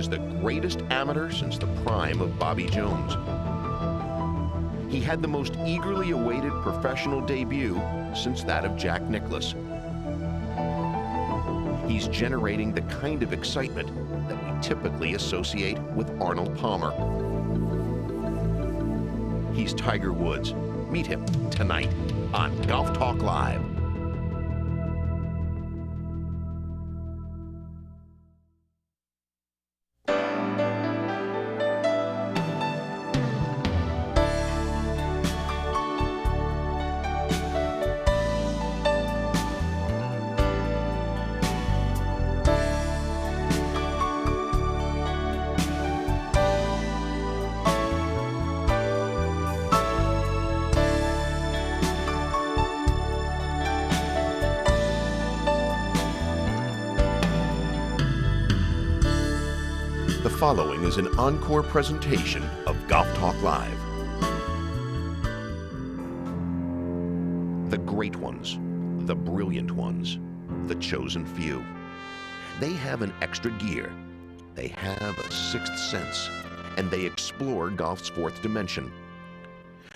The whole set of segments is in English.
as the greatest amateur since the prime of Bobby Jones. He had the most eagerly awaited professional debut since that of Jack Nicklaus. He's generating the kind of excitement that we typically associate with Arnold Palmer. He's Tiger Woods. Meet him tonight on Golf Talk Live. The following is an encore presentation of Golf Talk Live. The great ones, the brilliant ones, the chosen few. They have an extra gear. They have a sixth sense, and they explore golf's fourth dimension.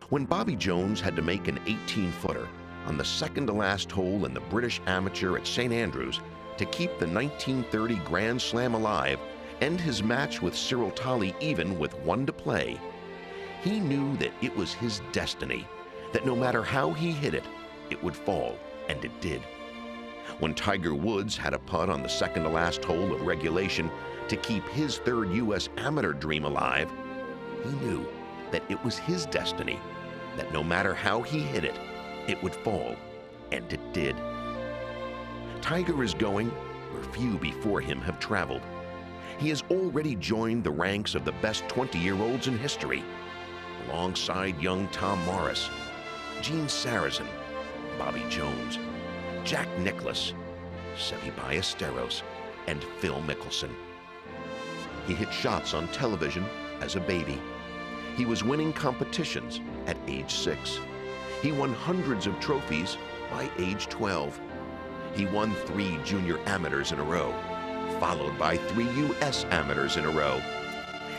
When Bobby Jones had to make an 18-footer on the second-to-last hole in the British Amateur at St. Andrews to keep the 1930 Grand Slam alive, end his match with Cyril Tolley even with one to play, he knew that it was his destiny, that no matter how he hit it, it would fall, and it did. When Tiger Woods had a putt on the second-to-last hole of regulation to keep his third U.S. amateur dream alive, he knew that it was his destiny, that no matter how he hit it, it would fall, and it did. Tiger is going where few before him have traveled. He has already joined the ranks of the best 20-year-olds in history, alongside young Tom Morris, Gene Sarazen, Bobby Jones, Jack Nicklaus, Seve Ballesteros, and Phil Mickelson. He hit shots on television as a baby. He was winning competitions at age 6. He won hundreds of trophies by age 12. He won 3 junior amateurs in a row, followed by 3 U.S. amateurs in a row.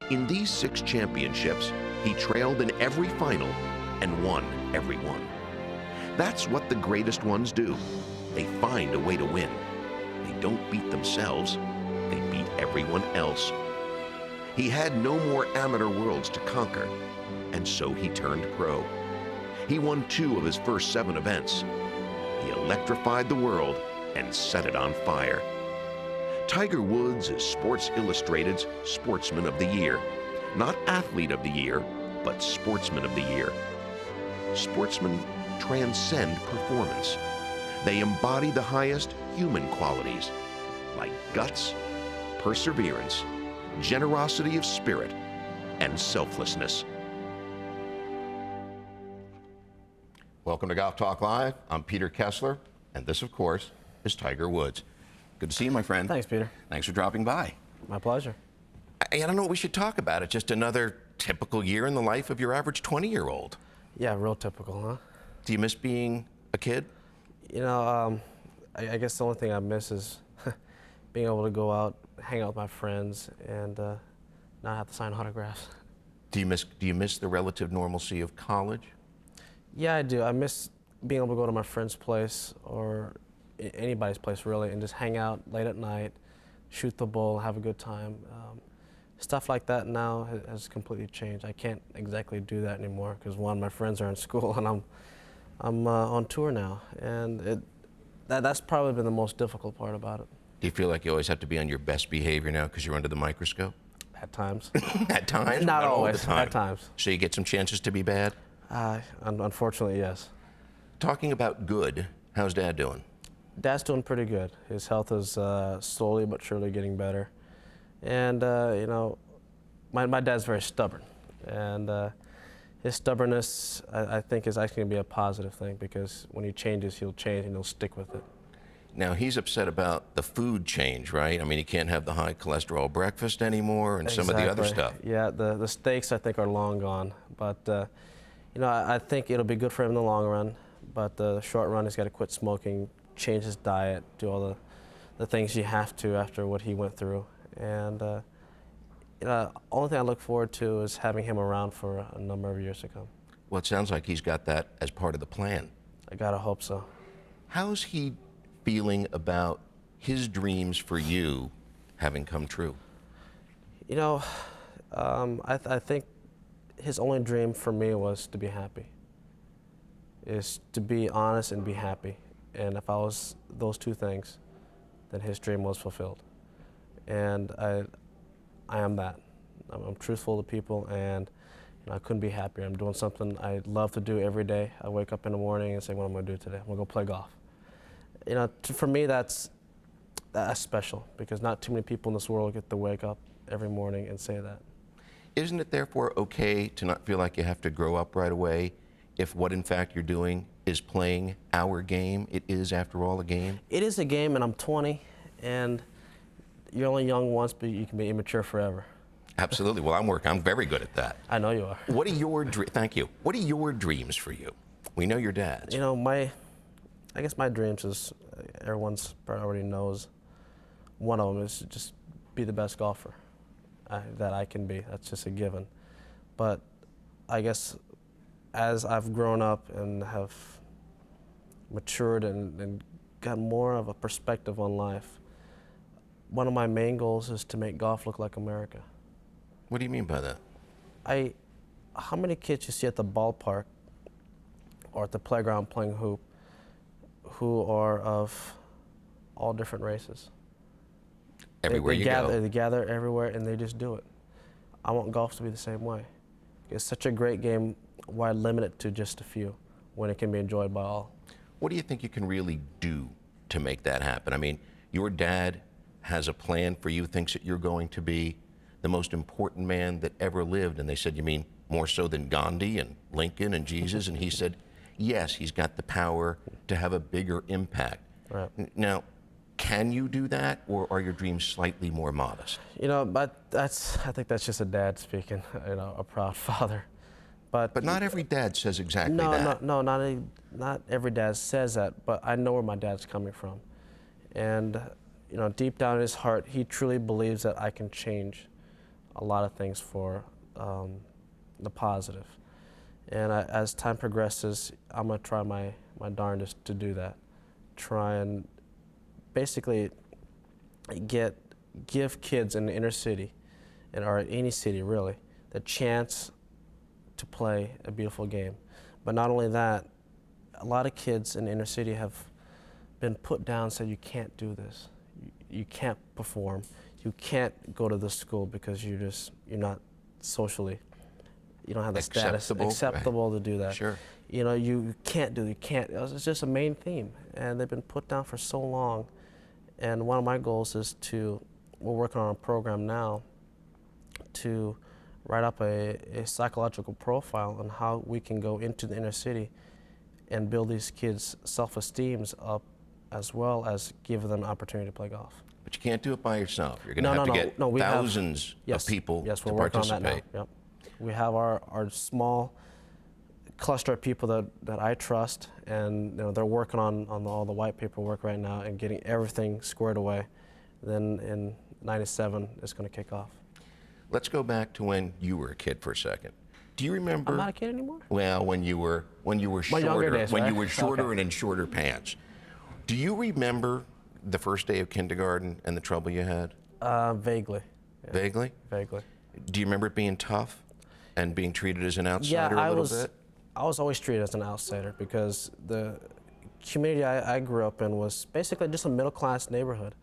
In these 6 championships, he trailed in every final and won every one. That's what the greatest ones do. They find a way to win. They don't beat themselves, they beat everyone else. He had no more amateur worlds to conquer, and so he turned pro. He won 2 of his first 7 events. He electrified the world and set it on fire. Tiger Woods is Sports Illustrated's Sportsman of the Year. Not Athlete of the Year, but Sportsman of the Year. Sportsmen transcend performance. They embody the highest human qualities, like guts, perseverance, generosity of spirit, and selflessness. Welcome to Golf Talk Live. I'm Peter Kessler, and this, of course, is Tiger Woods. Good to see you, my friend. Thanks, Peter. Thanks for dropping by. My pleasure. I don't know what we should talk about. It's just another typical year in the life of your average 20-year-old. Yeah, real typical, huh? Do you miss being a kid? You know, I guess the only thing I miss is being able to go out, hang out with my friends, and not have to sign autographs. Do you miss the relative normalcy of college? Yeah, I do. I miss being able to go to my friend's place or anybody's place, really, and just hang out late at night, shoot the bull, have a good time. Stuff like that now has completely changed. I can't exactly do that anymore because, one, my friends are in school and I'm on tour now, and that's probably been the most difficult part about it. Do you feel like you always have to be on your best behavior now because you're under the microscope? At times. At times? Not all always. the time. At times. So you get some chances to be bad? Unfortunately, yes. Talking about good, how's Dad doing? Dad's doing pretty good. His health is slowly but surely getting better. And, you know, my dad's very stubborn. And his stubbornness, I think, is actually going to be a positive thing because when he changes, he'll change and he'll stick with it. Now, he's upset about the food change, right? I mean, he can't have the high cholesterol breakfast anymore and some of the other stuff. Yeah, the steaks, I think, are long gone. But, you know, I think it'll be good for him in the long run. But the short run, he's got to quit smoking, change his diet, do all the things you have to after what he went through. And Only thing I look forward to is having him around for a number of years to come. Well, it sounds like he's got that as part of the plan. I gotta hope so. How's he feeling about his dreams for you having come true? You know, I think his only dream for me was to be happy. Is to be honest and be happy. And if I was those two things, then his dream was fulfilled. And I am that. I'm truthful to people, and I couldn't be happier. I'm doing something I love to do every day. I wake up in the morning and say, what am I going to do today? I'm going to go play golf. For me, that's special, because not too many people in this world get to wake up every morning and say that. Isn't it therefore okay to not feel like you have to grow up right away if what in fact you're doing is playing our game? It is, after all, a game? It is a game, and I'm 20, and you're only young once, but you can be immature forever. Absolutely. Well, I'm very good at that. I know you are. What are your thank you. What are your dreams for you? We know your dad's. I guess my dreams is, everyone's probably already knows, one of them is to just be the best golfer that I can be. That's just a given. But I guess as I've grown up and have matured and got more of a perspective on life, one of my main goals is to make golf look like America. What do you mean by that? How many kids you see at the ballpark or at the playground playing hoop who are of all different races? Everywhere you go. They gather everywhere and they just do it. I want golf to be the same way. It's such a great game. Why limit it to just a few when it can be enjoyed by all? What do you think you can really do to make that happen? I mean, your dad has a plan for you, thinks that you're going to be the most important man that ever lived. And they said, you mean more so than Gandhi and Lincoln and Jesus? And he said, yes, he's got the power to have a bigger impact. Right. Now, can you do that, or are your dreams slightly more modest? But I think that's just a dad speaking, a proud father. But not every dad says exactly that. No, not every dad says that, but I know where my dad's coming from. And, deep down in his heart, he truly believes that I can change a lot of things for the positive. And as time progresses, I'm going to try my darndest to do that. Try and basically give kids in the inner city, or any city really, the chance to play a beautiful game. But not only that, a lot of kids in the inner city have been put down and said, you can't do this. You can't perform. You can't go to this school because you're not socially, you don't have the status acceptable to do that. Sure. You can't. It's just a main theme, and they've been put down for so long. And one of my goals is we're working on a program now to write up a psychological profile on how we can go into the inner city and build these kids' self-esteems up, as well as give them an opportunity to play golf. But you can't do it by yourself. You're going to have to get thousands of people to we're working participate. on that now. Yep. We have our small cluster of people that I trust, and they're working on all the white paperwork right now and getting everything squared away. Then in '97, it's going to kick off. Let's go back to when you were a kid for a second. Do you remember? I'm not a kid anymore. Well, when you were shorter, days, when right? you were shorter Okay. and in shorter pants. Do you remember the first day of kindergarten and the trouble you had? Vaguely. Yeah. Vaguely? Vaguely. Do you remember it being tough and being treated as an outsider a little bit? I was always treated as an outsider because the community I grew up in was basically just a middle-class neighborhood,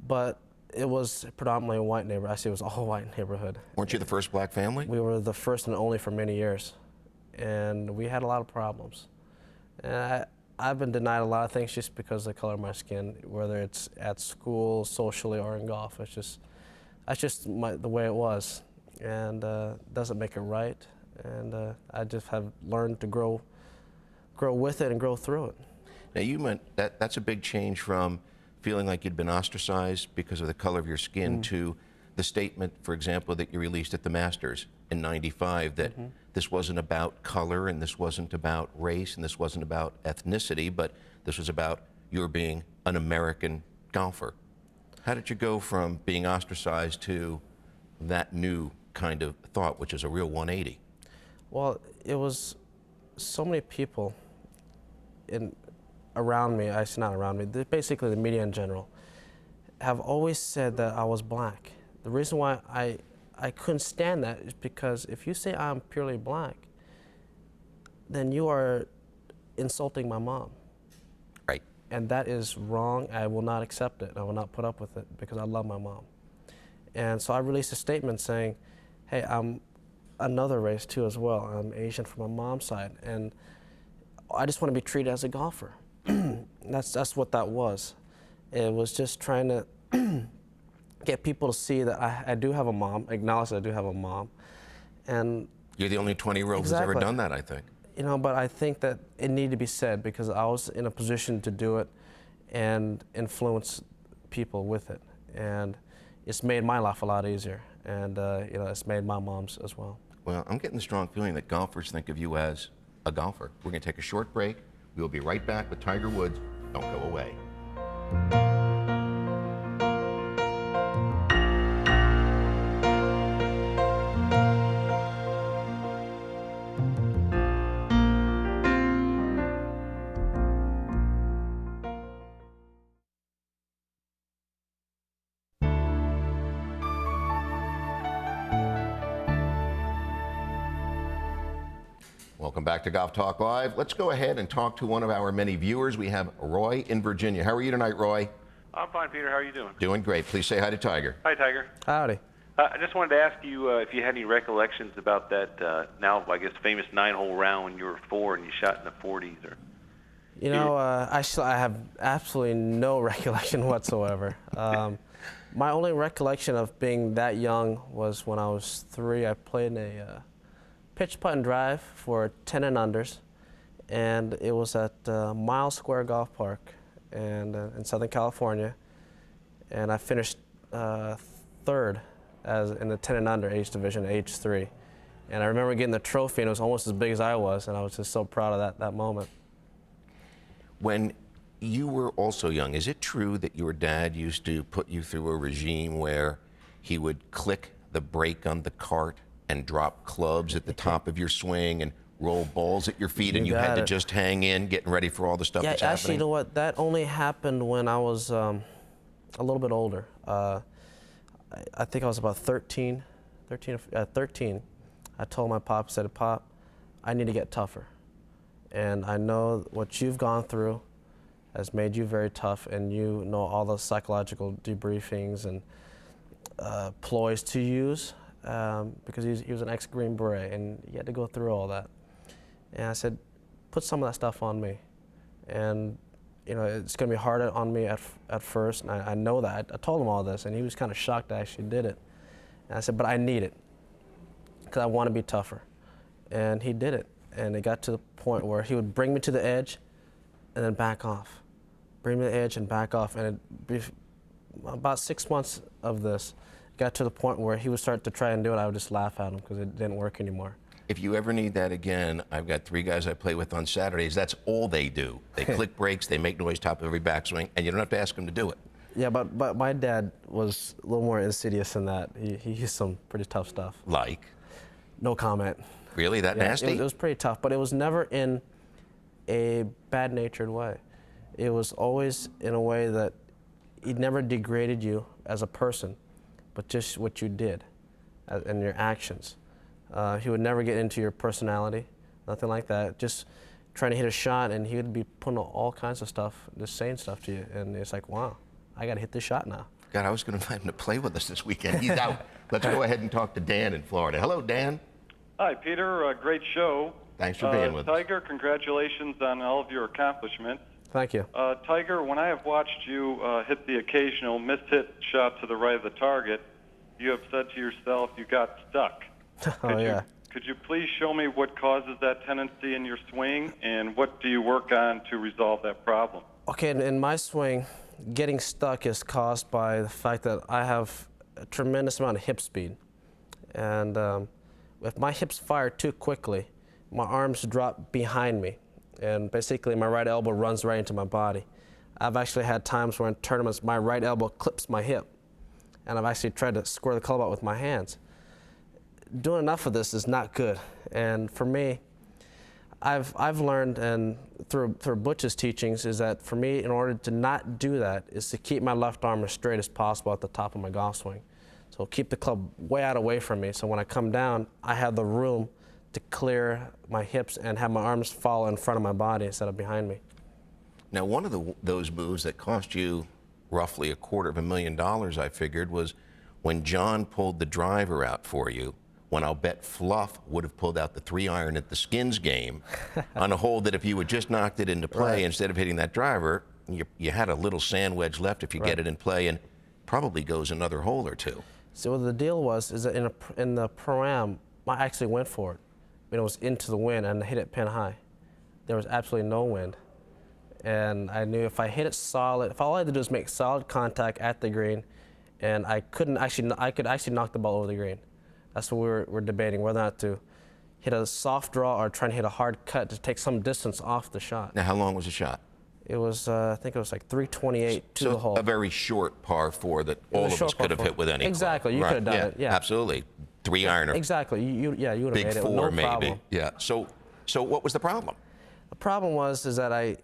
but it was predominantly a white neighborhood. Actually, it was all white neighborhood. Weren't you the first black family? We were the first and only for many years, and we had a lot of problems. And I've been denied a lot of things just because of the color of my skin, whether it's at school, socially, or in golf. That's just the way it was, and doesn't make it right. And I just have learned to grow with it and grow through it. Now you meant that's a big change from feeling like you'd been ostracized because of the color of your skin to the statement, for example, that you released at the Masters in '95 that this wasn't about color and this wasn't about race and this wasn't about ethnicity, but this was about your being an American golfer. How did you go from being ostracized to that new kind of thought, which is a real 180? Well, it was so many people around me, I say not around me, basically the media in general, have always said that I was black. The reason why I couldn't stand that is because if you say I'm purely black, then you are insulting my mom. Right. And that is wrong. I will not accept it. I will not put up with it because I love my mom. And so I released a statement saying, hey, I'm another race too as well. I'm Asian from my mom's side, and I just want to be treated as a golfer. That's what that was. It was just trying to get people to see that I do have a mom, acknowledge that I do have a mom. And you're the only 20-year-old who's ever done that, I think. You know, but I think that it needed to be said because I was in a position to do it and influence people with it. And it's made my life a lot easier. And you know, it's made my mom's as well. Well, I'm getting the strong feeling that golfers think of you as a golfer. We're going to take a short break. We will be right back with Tiger Woods. Don't go away. Welcome back to Golf Talk Live. Let's go ahead and talk to one of our many viewers. We have Roy in Virginia. How are you tonight, Roy? I'm fine, Peter. How are you doing? Doing great. Please say hi to Tiger. Hi, Tiger. Howdy. I just wanted to ask you if you had any recollections about that now, I guess, famous 9-hole round when you were 4 and you shot in the 40s. Or you know, I have absolutely no recollection whatsoever. My only recollection of being that young was when I was 3. I played in a pitch, putt, and drive for 10 and unders, and it was at Miles Square Golf Park and in Southern California, and I finished 3rd in the 10 and under age division, age 3. And I remember getting the trophy, and it was almost as big as I was, and I was just so proud of that moment. When you were also young, is it true that your dad used to put you through a regime where he would click the brake on the cart and drop clubs at the top of your swing and roll balls at your feet, and you had to just hang in, getting ready for all the stuff that's happening? Actually, you know what? That only happened when I was a little bit older. I think I was about 13. I told my pop, I said, Pop, I need to get tougher. And I know what you've gone through has made you very tough, and you know all the psychological debriefings and ploys to use. Because he was an ex-Green Beret, and he had to go through all that. And I said, put some of that stuff on me. And you know, it's going to be hard on me at first, and I know that. I told him all this, and he was kind of shocked I actually did it. And I said, but I need it, because I want to be tougher. And he did it, and it got to the point where he would bring me to the edge and then back off. Bring me to the edge and back off. And about 6 months of this, got to the point where he would start to try and do it. I would just laugh at him because it didn't work anymore. If you ever need that again, I've got 3 guys I play with on Saturdays. That's all they do. They click brakes, they make noise top of every backswing, and you don't have to ask them to do it. Yeah, but my dad was a little more insidious than that. He used some pretty tough stuff. Like? No comment. Really? That nasty? It was pretty tough, but it was never in a bad-natured way. It was always in a way that he never degraded you as a person, but just what you did and your actions. He would never get into your personality, nothing like that. Just trying to hit a shot, and he would be putting all kinds of stuff, just saying stuff to you, and it's like, wow, I got to hit this shot now. God, I was going to invite him to play with us this weekend. He's out. Let's go ahead and talk to Dan in Florida. Hello, Dan. Hi, Peter. Great show. Thanks for being with us. Tiger, congratulations on all of your accomplishments. Thank you. Tiger, when I have watched you hit the occasional mishit shot to the right of the target, you have said to yourself you got stuck. Could you please show me what causes that tendency in your swing, and what do you work on to resolve that problem? Okay, in my swing, getting stuck is caused by the fact that I have a tremendous amount of hip speed. And if my hips fire too quickly, my arms drop behind me, and basically my right elbow runs right into my body. I've actually had times where in tournaments my right elbow clips my hip, and I've actually tried to square the club out with my hands. Doing enough of this is not good, and for me, I've learned, and through Butch's teachings, is that for me, in order to not do that, is to keep my left arm as straight as possible at the top of my golf swing. So keep the club way out away from me, so when I come down, I have the room to clear my hips and have my arms fall in front of my body instead of behind me. Now, one of those moves that cost you roughly $250,000, I figured, was when John pulled the driver out for you, when I'll bet Fluff would have pulled out the 3-iron at the Skins game on a hole that if you had just knocked it into play Right. instead of hitting that driver, you had a little sand wedge left if you get it in play, and probably goes another hole or two. So what the deal was is that in the Pro-Am, I actually went for it. It was into the wind and I hit it pin high. There was absolutely no wind. And I knew if I hit it solid, if all I had to do was make solid contact at the green, and I could actually knock the ball over the green. That's what we were debating, whether or not to hit a soft draw or try and hit a hard cut to take some distance off the shot. Now, how long was the shot? It was, I think it was like 328 to So the hole. a very short par 4 that all was of us short could have par hit with any club. Exactly, you could have done it, yeah. Absolutely. 3-iron or Exactly, you would have big made it 4 with no maybe. problem. Yeah. So what was the problem? The problem is that I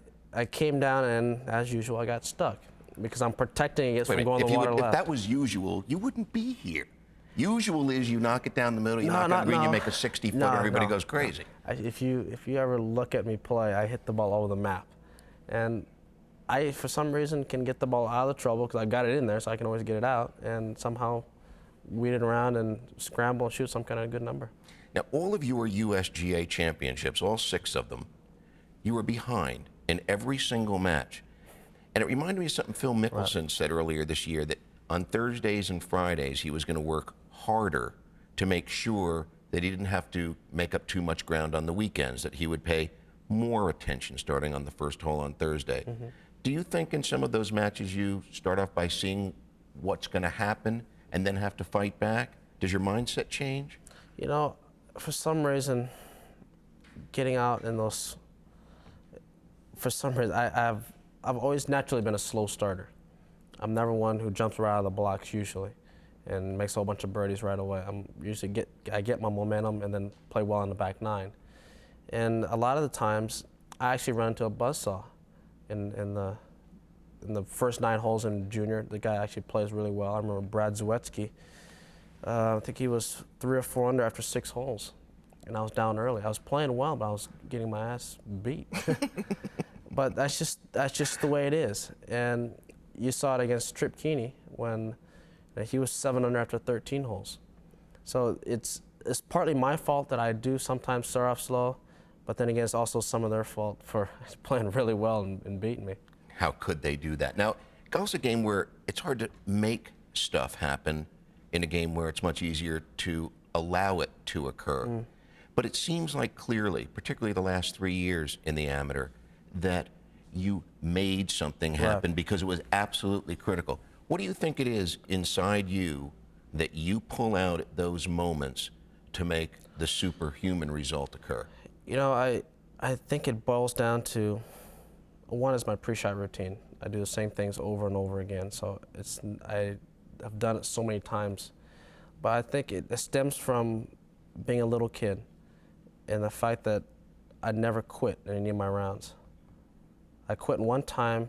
came down and, as usual, I got stuck because I'm protecting against Wait a from going minute. the water If left. that was usual, you wouldn't be here. Usual is you knock it down the middle, you knock it on the green, you make a 60-footer, everybody goes crazy. If you ever look at me play, I hit the ball over the map, and I, for some reason, can get the ball out of the trouble because I got it in there, so I can always get it out, and somehow weed it around and scramble and shoot some kind of good number. Now, all of your USGA championships, all 6 of them, you were behind in every single match. And it reminded me of something Phil Mickelson said earlier this year, that on Thursdays and Fridays he was going to work harder to make sure that he didn't have to make up too much ground on the weekends, that he would pay more attention starting on the first hole on Thursday. Mm-hmm. Do you think in some of those matches you start off by seeing what's going to happen and then have to fight back? Does your mindset change? You know, for some reason, getting out in those, for some reason, I've always naturally been a slow starter. I'm never one who jumps right out of the blocks usually and makes a whole bunch of birdies right away. I get my momentum and then play well in the back 9. And a lot of the times, I actually run into a buzzsaw in the first 9 holes in junior. The guy actually plays really well. I remember Brad Zawetsky. I think he was 3 or 4 under after 6 holes, and I was down early. I was playing well, but I was getting my ass beat. But that's just the way it is. And you saw it against Trip Keeney when he was 7 under after 13 holes. So it's partly my fault that I do sometimes start off slow, but then again, it's also some of their fault for playing really well and beating me. How could they do that? Now, golf's a game where it's hard to make stuff happen in a game where it's much easier to allow it to occur. Mm. But it seems like clearly, particularly the last 3 years in the amateur, that you made something happen because it was absolutely critical. What do you think it is inside you that you pull out at those moments to make the superhuman result occur? You know, I think it boils down to, one is my pre-shot routine. I do the same things over and over again, so I've done it so many times. But I think it stems from being a little kid and the fact that I never quit in any of my rounds. I quit one time,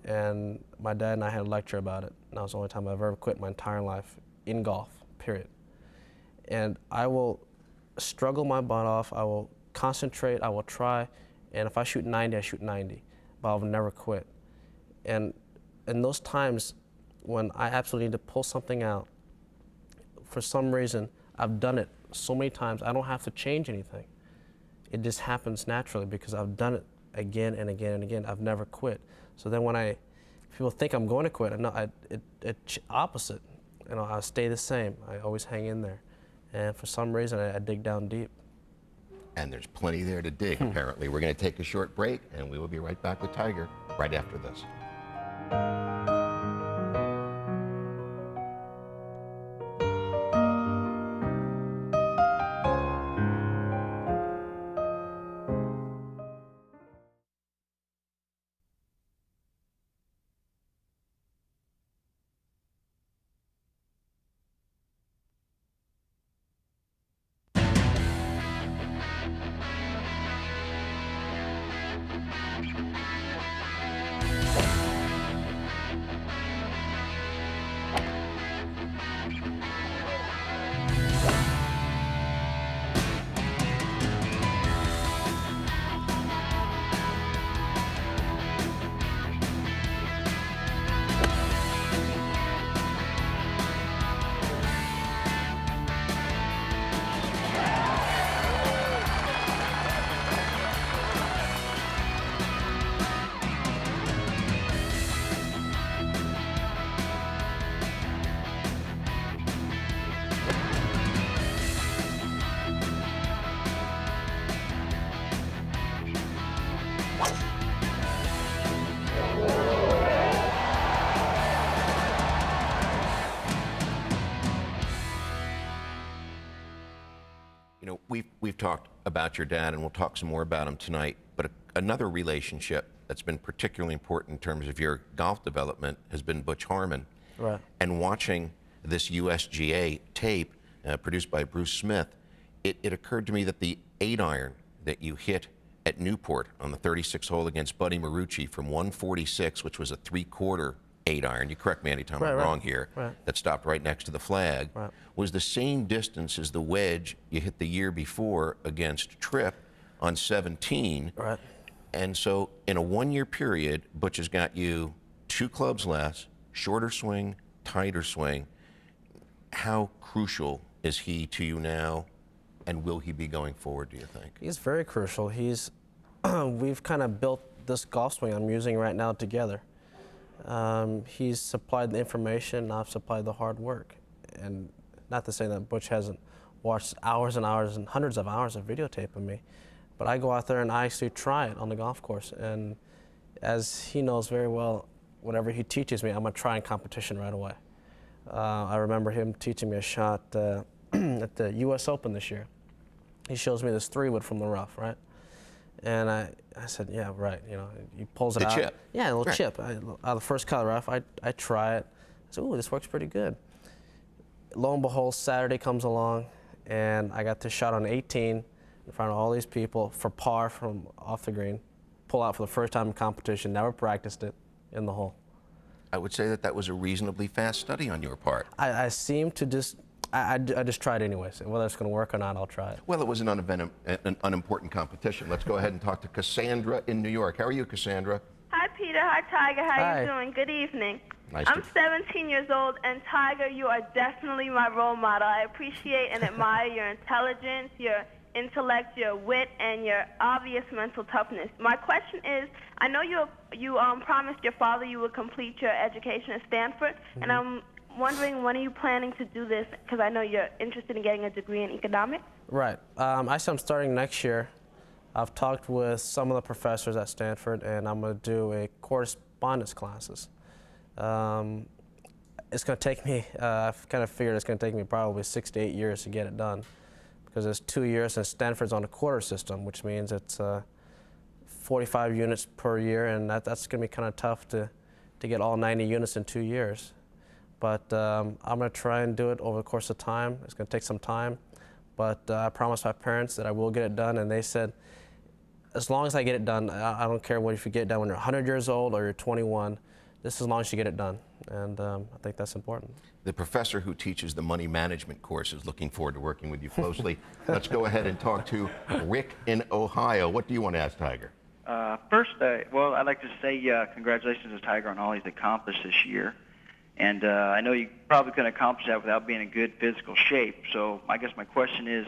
and my dad and I had a lecture about it. And that was the only time I've ever quit in my entire life in golf, period. And I will struggle my butt off. I will concentrate. I will try. And if I shoot 90, I shoot 90. But I'll never quit. And in those times when I absolutely need to pull something out, for some reason, I've done it so many times, I don't have to change anything. It just happens naturally because I've done it again and again and again. I've never quit. So then when people think I'm going to quit, it's opposite. You know, I stay the same. I always hang in there. And for some reason, I dig down deep. And there's plenty there to dig, apparently. We're going to take a short break, and we will be right back with Tiger right after this. You know, we've talked about your dad, and we'll talk some more about him tonight, but another relationship that's been particularly important in terms of your golf development has been Butch Harmon. Right. And watching this USGA tape produced by Bruce Smith, it occurred to me that the 8-iron that you hit at Newport on the 36th hole against Buddy Marucci from 146, which was a 3/4 8-iron, you correct me anytime I'm wrong here, that stopped right next to the flag, was the same distance as the wedge you hit the year before against Tripp on 17. Right. And so in a 1-year period, Butch has got you 2 clubs less, shorter swing, tighter swing. How crucial is he to you now, and will he be going forward, do you think? He's very crucial. We've kind of built this golf swing I'm using right now together. He's supplied the information, I've supplied the hard work. And not to say that Butch hasn't watched hours and hours and hundreds of hours of videotape of me, but I go out there and I actually try it on the golf course. And as he knows very well, whatever he teaches me, I'm going to try in competition right away. I remember him teaching me a shot at the U.S. Open this year. He shows me this 3-wood from the rough, right? And I said, yeah, right. You know, he pulls it out. The chip. Yeah, a little chip. Out of the first cut of the rough, I try it. I said, ooh, this works pretty good. Lo and behold, Saturday comes along, and I got this shot on 18 in front of all these people for par from off the green. Pull out for the first time in competition, never practiced it in the hole. I would say that was a reasonably fast study on your part. I seem to just, I just tried anyways. Whether it's going to work or not, I'll try it. Well, it was an unimportant competition. Let's go ahead and talk to Cassandra in New York. How are you, Cassandra? Hi, Peter. Hi, Tiger. How Hi. you doing? Good evening. Nice I'm 17 years old, and Tiger, you are definitely my role model. I appreciate and admire your intelligence, your intellect, your wit, and your obvious mental toughness. My question is, I know you promised your father you would complete your education at Stanford, and I'm wondering, when are you planning to do this? Because I know you're interested in getting a degree in economics. Right. I'm starting next year. I've talked with some of the professors at Stanford, and I'm going to do a correspondence classes. It's going to take me, I've kind of figured it's going to take me probably 6 to 8 years to get it done, because it's 2 years, and Stanford's on a quarter system, which means it's 45 units per year, and that's going to be kind of tough to get all 90 units in 2 years. But I'm going to try and do it over the course of time. It's going to take some time, but I promised my parents that I will get it done, and they said, as long as I get it done, I don't care if you get it done when you're 100 years old or you're 21, just as long as you get it done, and I think that's important. The professor who teaches the money management course is looking forward to working with you closely. Let's go ahead and talk to Rick in Ohio. What do you want to ask Tiger? First, well, I'd like to say congratulations to Tiger on all he's accomplished this year. And I know you probably couldn't accomplish that without being in good physical shape. So I guess my question is,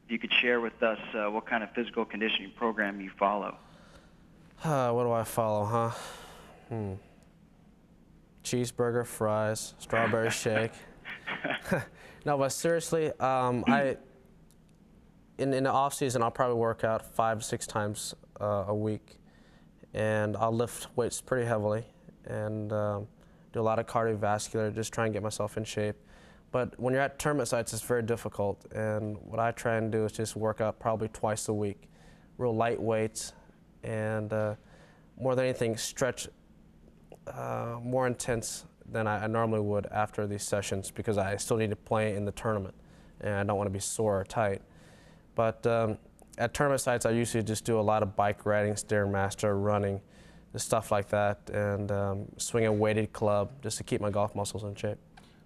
if you could share with us what kind of physical conditioning program you follow. What do I follow, huh? Cheeseburger, fries, strawberry shake. No, but seriously, in the off season, I'll probably work out 5 to 6 times a week, and I'll lift weights pretty heavily, and do a lot of cardiovascular, just try and get myself in shape. But when you're at tournament sites, it's very difficult, and what I try and do is just work out probably twice a week, real light weights, and more than anything, stretch more intense than I normally would after these sessions, because I still need to play in the tournament, and I don't want to be sore or tight. But at tournament sites, I usually just do a lot of bike riding, Stairmaster, running, stuff like that, and swing a weighted club just to keep my golf muscles in shape.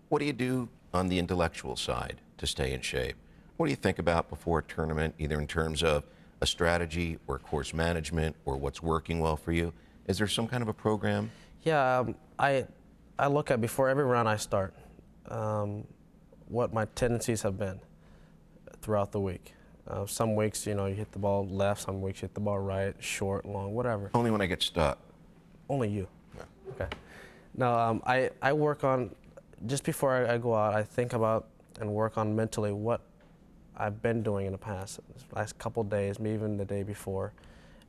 What do you do on the intellectual side to stay in shape? What do you think about before a tournament, either in terms of a strategy or course management or what's working well for you? Is there some kind of a program? Yeah, I look at, before every round I start, what my tendencies have been throughout the week. Some weeks, you hit the ball left, some weeks you hit the ball right, short, long, whatever. Only when I get stuck. Only you? Yeah. Okay. No, I work on, just before I go out, I think about and work on mentally what I've been doing in the past, last couple days, maybe even the day before,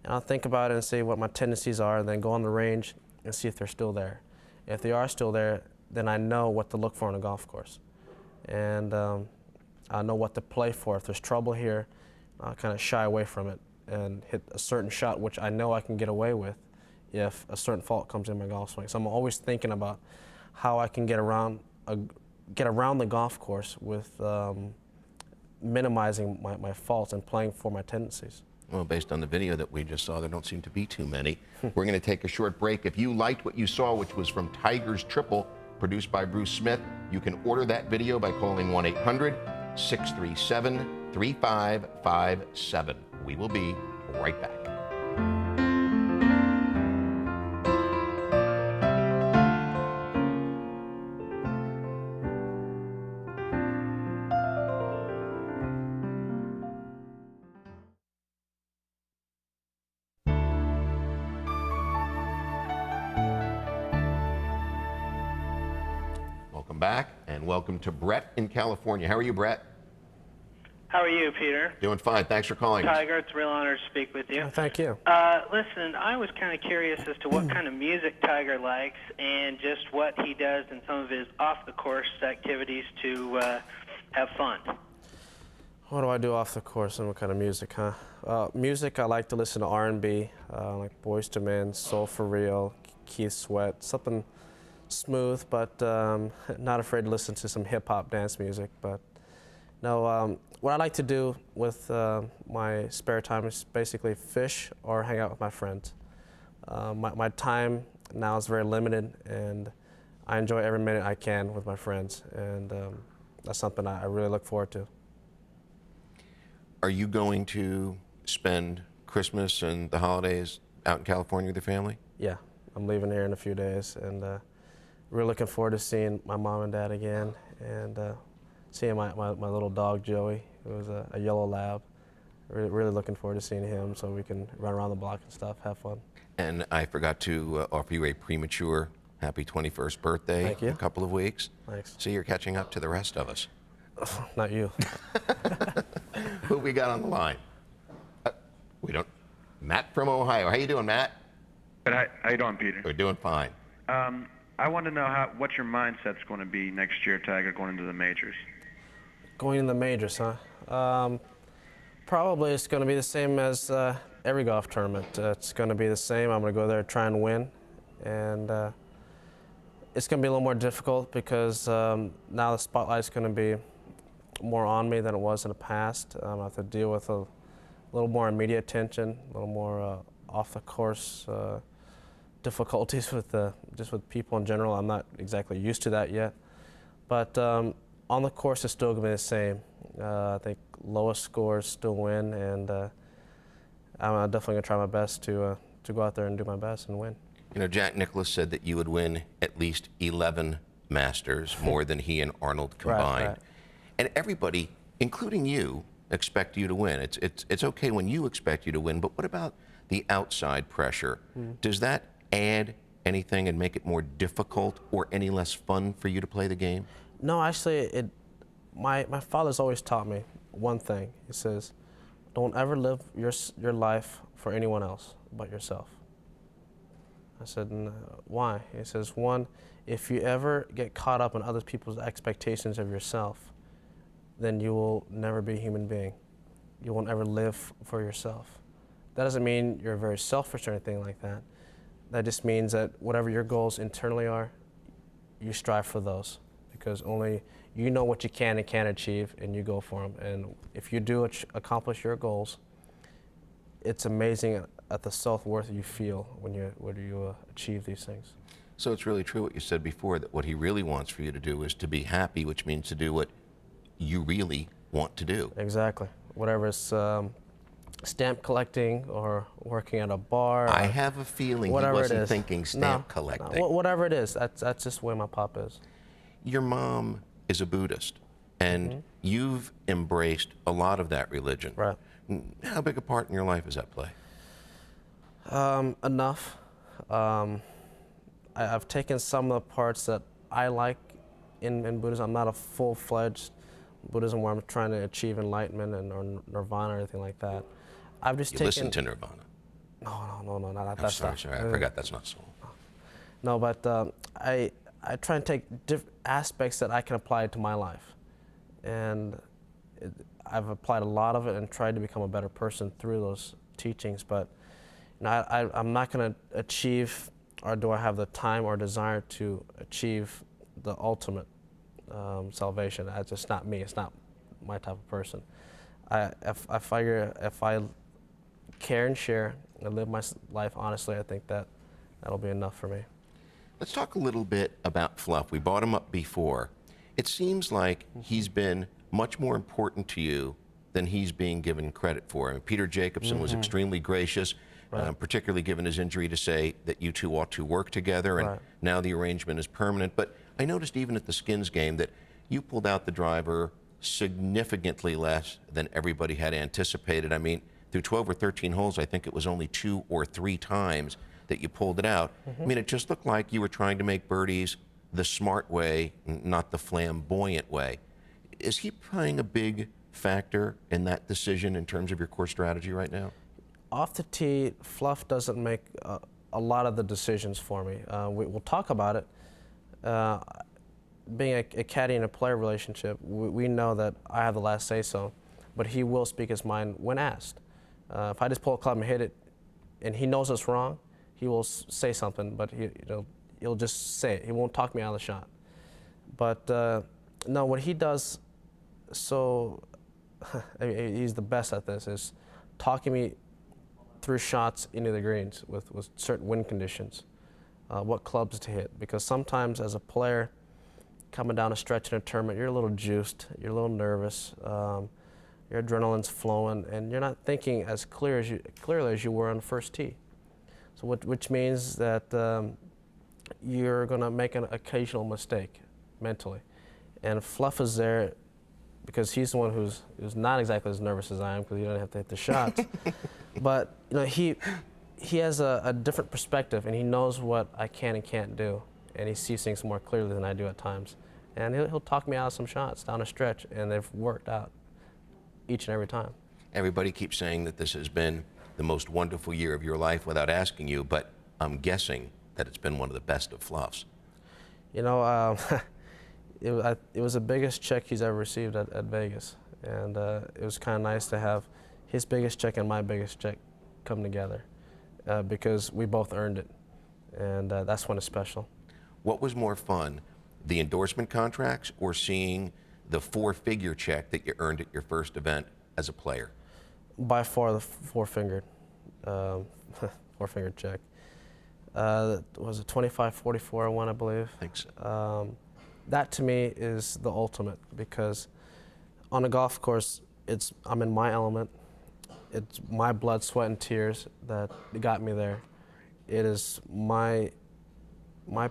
And I'll think about it and see what my tendencies are, and then go on the range and see if they're still there. If they are still there, then I know what to look for on a golf course. And I know what to play for. If there's trouble here, I'll kind of shy away from it and hit a certain shot which I know I can get away with if a certain fault comes in my golf swing. So I'm always thinking about how I can get around the golf course with minimizing my faults and playing for my tendencies. Well, based on the video that we just saw, there don't seem to be too many. We're going to take a short break. If you liked what you saw, which was from Tiger's Triple, produced by Bruce Smith, you can order that video by calling 1-800-637-3557. We will be right back. Welcome back, and welcome to Brett in California. How are you, Brett? How are you, Peter? Doing fine. Thanks for calling us. Tiger, it's a real honor to speak with you. Thank you. Listen, I was kind of curious as to what kind of music Tiger likes and just what he does in some of his off-the-course activities to have fun. What do I do off the course and what kind of music, huh? Music, I like to listen to R&B, like Boyz II Men, Soul for Real, Keith Sweat, something smooth, but not afraid to listen to some hip-hop dance music. But no, what I like to do with my spare time is basically fish or hang out with my friends. My time now is very limited, and I enjoy every minute I can with my friends, and that's something I really look forward to. Are you going to spend Christmas and the holidays out in California with your family? Yeah, I'm leaving here in a few days, and really looking forward to seeing my mom and dad again, and seeing my little dog Joey, who was a yellow lab. Really looking forward to seeing him so we can run around the block and stuff, have fun. And I forgot to offer you a premature happy 21st birthday. Thank you. In a couple of weeks. Thanks. So you're catching up to the rest of us. Not you. Who we got on the line? We don't. Matt from Ohio. How you doing, Matt? Good. How you doing, Peter? We're doing fine. I want to know what your mindset's going to be next year, Tiger, going into the majors. Going in the majors, huh? Probably it's going to be the same as every golf tournament. It's going to be the same. I'm going to go there, try and win, and it's going to be a little more difficult because now the spotlight's going to be more on me than it was in the past. I have to deal with a little more immediate attention, a little more off the course difficulties with just with people in general. I'm not exactly used to that yet, but on the course it's still going to be the same. I think lowest scores still win, and I'm definitely going to try my best to go out there and do my best and win. You know, Jack Nicklaus said that you would win at least 11 Masters, more than he and Arnold combined. Right. And everybody, including you, expect you to win. It's okay when you expect you to win, but what about the outside pressure? Does that add anything and make it more difficult or any less fun for you to play the game? No, actually, my father's always taught me one thing. He says, don't ever live your life for anyone else but yourself. I said, why? He says, one, if you ever get caught up in other people's expectations of yourself, then you will never be a human being. You won't ever live for yourself. That doesn't mean you're very selfish or anything like that. That just means that whatever your goals internally are, you strive for those, because only you know what you can and can't achieve, and you go for them. And if you do accomplish your goals, it's amazing at the self-worth you feel when you achieve these things. So it's really true what you said before, that what he really wants for you to do is to be happy, which means to do what you really want to do. Exactly. Whatever it's stamp collecting or working at a bar. I have a feeling he wasn't thinking stamp collecting. No, whatever it is, that's just the way my pop is. Your mom is a Buddhist, and you've embraced a lot of that religion. Right. How big a part in your life does that play? Enough. I've taken some of the parts that I like in Buddhism. I'm not a full-fledged Buddhism where I'm trying to achieve enlightenment or nirvana or anything like that. I've just listen to Nirvana. No, not I'm that sorry, stuff. I forgot that's not soul. No, but I try and take aspects that I can apply to my life, and I've applied a lot of it and tried to become a better person through those teachings. But you know, I'm not going to achieve, or do I have the time or desire to achieve the ultimate salvation? That's just not me. It's not my type of person. I figure if I care and share and live my life honestly, I think that'll be enough for me. Let's talk a little bit about Fluff. We brought him up before. It seems like he's been much more important to you than he's being given credit for. I mean, Peter Jacobson was extremely gracious, particularly given his injury, to say that you two ought to work together, and now the arrangement is permanent. But I noticed even at the Skins game that you pulled out the driver significantly less than everybody had anticipated. I mean, through 12 or 13 holes, I think it was only 2 or 3 times that you pulled it out. I mean, it just looked like you were trying to make birdies the smart way, not the flamboyant way. Is he playing a big factor in that decision in terms of your course strategy right now? Off the tee, Fluff doesn't make a lot of the decisions for me. We'll talk about it. Being a caddy in a player relationship, we know that I have the last say-so, but he will speak his mind when asked. If I just pull a club and hit it, and he knows it's wrong, he will say something, but he'll just say it. He won't talk me out of the shot. But no, what he does, so he's the best at this, is talking me through shots into the greens with certain wind conditions, what clubs to hit. Because sometimes as a player, coming down a stretch in a tournament, you're a little juiced, you're a little nervous, your adrenaline's flowing, and you're not thinking as clearly as you were on the first tee. So which means that you're going to make an occasional mistake mentally. And Fluff is there because he's the one who's not exactly as nervous as I am, because he doesn't have to hit the shots. But you know, he has a different perspective, and he knows what I can and can't do, and he sees things more clearly than I do at times. And he'll talk me out of some shots down a stretch, and they've worked out each and every time. Everybody keeps saying that this has been the most wonderful year of your life without asking you, but I'm guessing that it's been one of the best of Fluff's. You know, it was the biggest check he's ever received at Vegas, and it was kind of nice to have his biggest check and my biggest check come together, because we both earned it, and that's when it's special. What was more fun, the endorsement contracts or seeing the 4-figure check that you earned at your first event as a player? By far the 4-fingered check. Was it 25-44 I won, I believe? I think so. That to me is the ultimate, because on a golf course, I'm in my element. It's my blood, sweat, and tears that got me there. It is my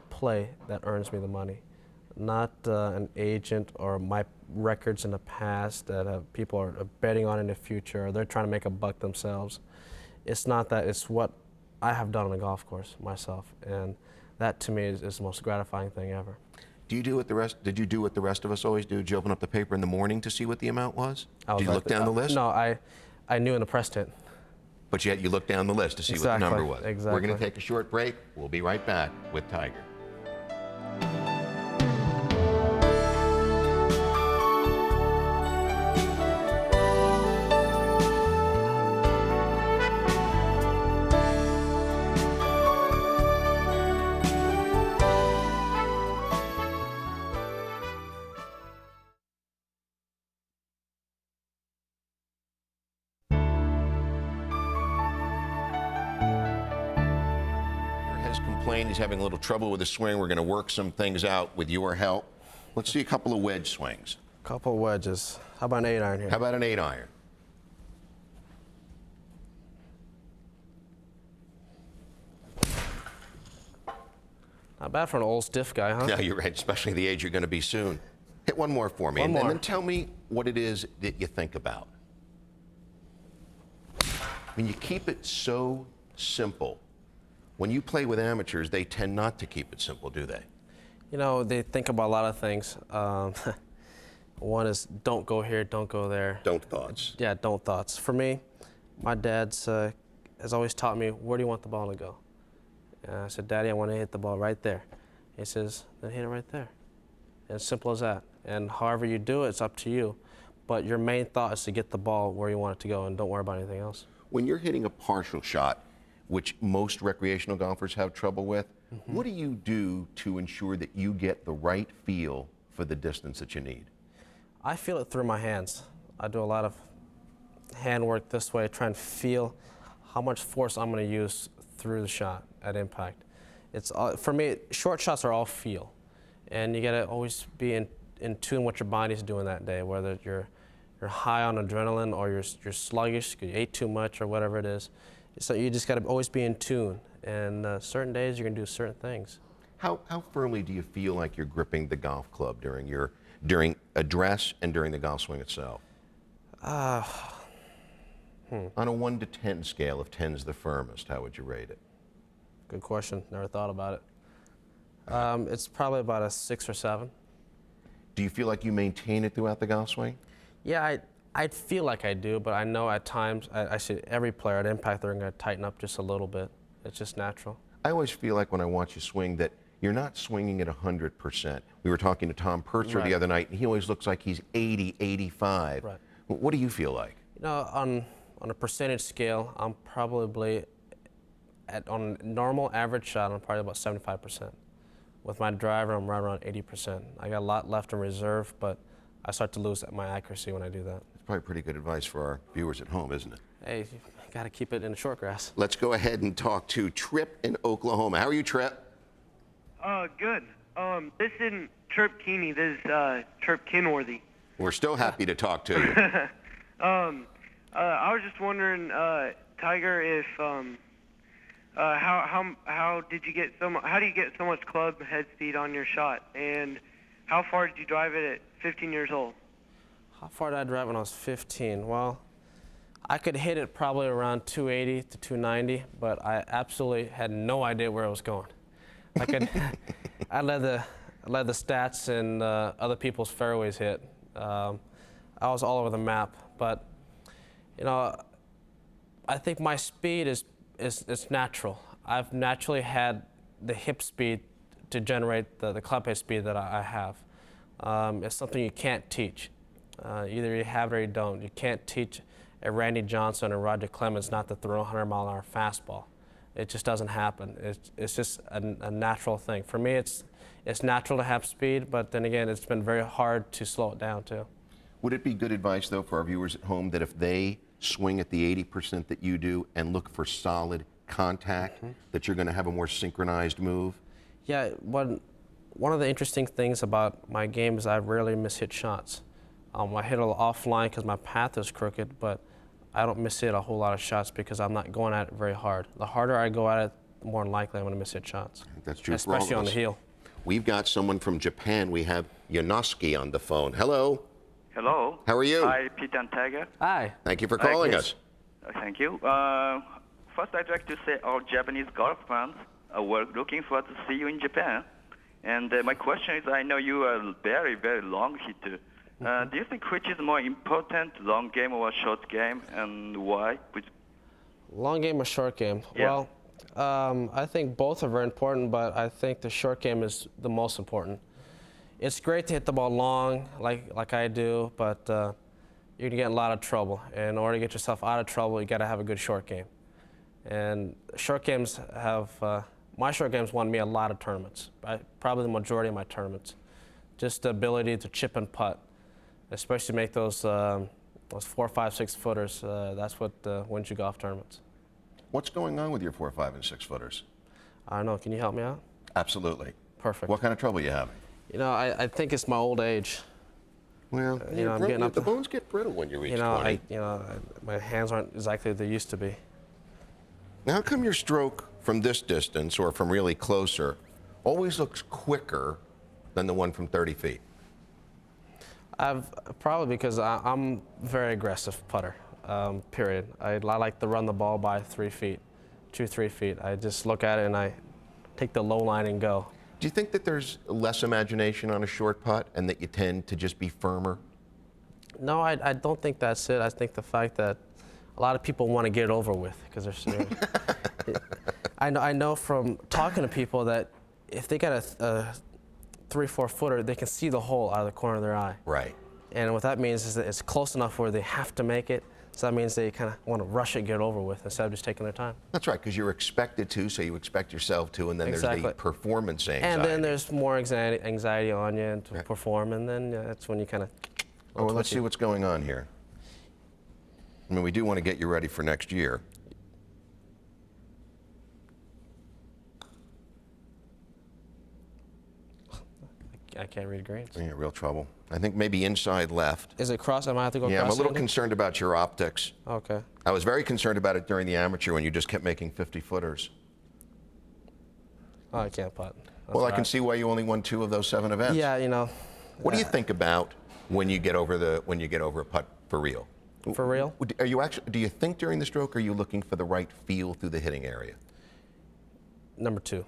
play that earns me the money, not an agent or my records in the past that people are betting on in the future, or they're trying to make a buck themselves. It's not that. It's what I have done on a golf course myself, and that to me is the most gratifying thing ever. Did you do what the rest of us always do? Did you open up the paper in the morning to see what the amount was? Did you look down the list? No, I knew in the press tent. But yet you looked down the list to see what the number was. Exactly. We're going to take a short break. We'll be right back with Tiger. He's having a little trouble with his swing. We're going to work some things out with your help. Let's see a couple of wedge swings. Couple of wedges. How about an 8-iron here? How about an 8-iron? Not bad for an old stiff guy, huh? Yeah, you're right, especially the age you're going to be soon. Hit one more for me, and then tell me what it is that you think about. I mean, you keep it so simple. When you play with amateurs, they tend not to keep it simple, do they? You know, they think about a lot of things. One is don't go here, don't go there. Don't thoughts. Yeah, don't thoughts. For me, my dad's has always taught me, where do you want the ball to go? And I said, Daddy, I want to hit the ball right there. He says, then hit it right there. And it's simple as that. And however you do it, it's up to you. But your main thought is to get the ball where you want it to go, and don't worry about anything else. When you're hitting a partial shot, which most recreational golfers have trouble with, what do you do to ensure that you get the right feel for the distance that you need? I feel it through my hands. I do a lot of hand work this way, try and feel how much force I'm going to use through the shot at impact. It's for me, short shots are all feel, and you got to always be in tune what your body's doing that day, whether you're high on adrenaline or you're sluggish, you ate too much or whatever it is. So you just got to always be in tune, and certain days you're going to do certain things. How firmly do you feel like you're gripping the golf club during address and during the golf swing itself? On a 1 to 10 scale, if 10's the firmest, how would you rate it? Good question. Never thought about it. It's probably about a 6 or 7. Do you feel like you maintain it throughout the golf swing? Yeah, I feel like I do, but I know at times, I see every player at impact, they're going to tighten up just a little bit. It's just natural. I always feel like when I watch you swing that you're not swinging at 100%. We were talking to Tom Purser the other night, and he always looks like he's 80, 85. Right. What do you feel like? You know, on a percentage scale, I'm probably on a normal average shot, I'm probably about 75%. With my driver, I'm right around 80%. I got a lot left in reserve, but I start to lose my accuracy when I do that. It's probably pretty good advice for our viewers at home, isn't it? Hey, you got to keep it in the short grass. Let's go ahead and talk to Tripp in Oklahoma. How are you, Tripp? Good. This isn't Tripp Keeney. This is Tripp Kenworthy. We're still happy to talk to you. I was just wondering, Tiger, if how did you get how do you get so much club head speed on your shot, and how far did you drive it at 15 years old? How far did I drive when I was 15? Well, I could hit it probably around 280 to 290, but I absolutely had no idea where I was going. I led the stats and other people's fairways hit. I was all over the map, but you know, I think my speed is natural. I've naturally had the hip speed to generate the club head speed that I have. It's something you can't teach. Either you have it or you don't. You can't teach a Randy Johnson or Roger Clemens not to throw a 100-mile-an-hour fastball. It just doesn't happen. It's just a natural thing. For me, it's natural to have speed, but then again, it's been very hard to slow it down too. Would it be good advice, though, for our viewers at home that if they swing at the 80% that you do and look for solid contact, that you're going to have a more synchronized move? Yeah, one of the interesting things about my game is I rarely miss-hit shots. I hit a little offline because my path is crooked, but I don't miss-hit a whole lot of shots because I'm not going at it very hard. The harder I go at it, the more likely I'm going to miss-hit shots. I think that's true especially for all of on us. the heel. We've got someone from Japan. We have Yonosuke on the phone. Hello. Hello. How are you? Hi, Peter and Tiger. Hi. Thank you for calling us. Thank you. First, I'd like to say all Japanese golf fans were looking forward to see you in Japan. And my question is, I know you are a very, very long hitter. Do you think which is more important, long game or short game, and why? Long game or short game? Yeah. Well, I think both are very important, but I think the short game is the most important. It's great to hit the ball long, like I do, but you're gonna get in a lot of trouble. And in order to get yourself out of trouble, you gotta have a good short game. And short games my short games won me a lot of tournaments, probably the majority of my tournaments. Just the ability to chip and putt, especially make those 4, 5, 6 footers. That's what wins you golf tournaments. What's going on with your 4, 5, and 6 footers? I don't know. Can you help me out? Absolutely. Perfect. What kind of trouble are you having? You know, I think it's my old age. Well, you know, I'm getting up the bones get brittle when you reach 20. My hands aren't exactly what they used to be. Now, how come your stroke from this distance or from really closer always looks quicker than the one from 30 feet? Probably because I'm a very aggressive putter, period. I like to run the ball by 3 feet, 2, 3 feet. I just look at it and I take the low line and go. Do you think that there's less imagination on a short putt and that you tend to just be firmer? No, I don't think that's it. I think the fact that a lot of people want to get it over with because I know from talking to people that if they got a 3-4 footer, they can see the hole out of the corner of their eye. Right. And what that means is that it's close enough where they have to make it. So that means they kind of want to rush it, get it over with, instead of just taking their time. That's right, because you're expected to, so you expect yourself to, and then there's the performance anxiety. And then there's more anxiety on you and to perform, and then that's when you kind of. Oh, well, let's see what's going on here. I mean, we do want to get you ready for next year. I can't read greens. Yeah, real trouble. I think maybe inside left. Is it cross? Am I have to go cross? Yeah, I'm a little concerned about your optics. Okay. I was very concerned about it during the amateur when you just kept making 50-footers. Oh, I can't putt. Well, I can see why you only won 2 of those 7 events. Yeah, you know. What do you think about when you get over a putt for real? For real? Are you actually? Do you think during the stroke, or are you looking for the right feel through the hitting area? Number 2,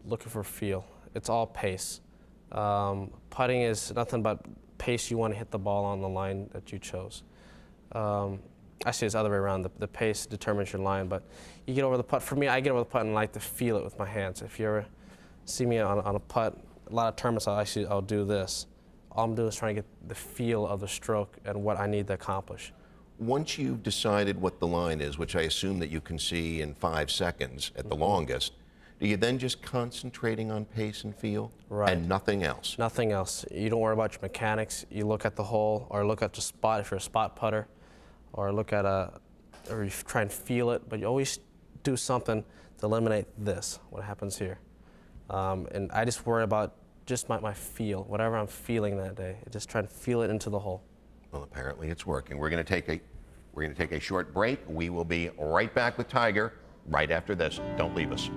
looking for feel. It's all pace. Putting is nothing but pace. You want to hit the ball on the line that you chose. Actually, it's the other way around. The pace determines your line, but you get over the putt. For me, I get over the putt and like to feel it with my hands. If you ever see me on a putt, a lot of tournaments I'll do this. All I'm doing is trying to get the feel of the stroke and what I need to accomplish. Once you've decided what the line is, which I assume that you can see in 5 seconds at the longest, do you then just concentrating on pace and feel and nothing else? Nothing else. You don't worry about your mechanics. You look at the hole or look at the spot if you're a spot putter, or look at or you try and feel it, but you always do something to eliminate this, what happens here. And I just worry about just my feel, whatever I'm feeling that day. Just try and feel it into the hole. Well, apparently it's working. We're going to take a short break. We will be right back with Tiger right after this. Don't leave us.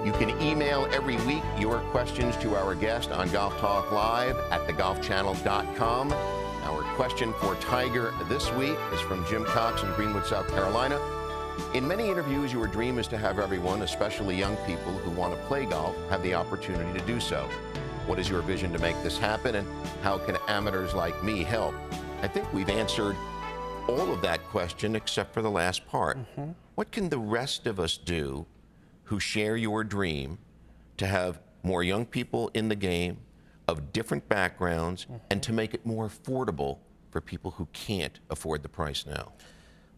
You can email every week your questions to our guest on Golf Talk Live at thegolfchannel.com. Our question for Tiger this week is from Jim Cox in Greenwood, South Carolina. In many interviews, your dream is to have everyone, especially young people who want to play golf, have the opportunity to do so. What is your vision to make this happen, and how can amateurs like me help? I think we've answered all of that question except for the last part. What can the rest of us do who share your dream to have more young people in the game of different backgrounds and to make it more affordable for people who can't afford the price now?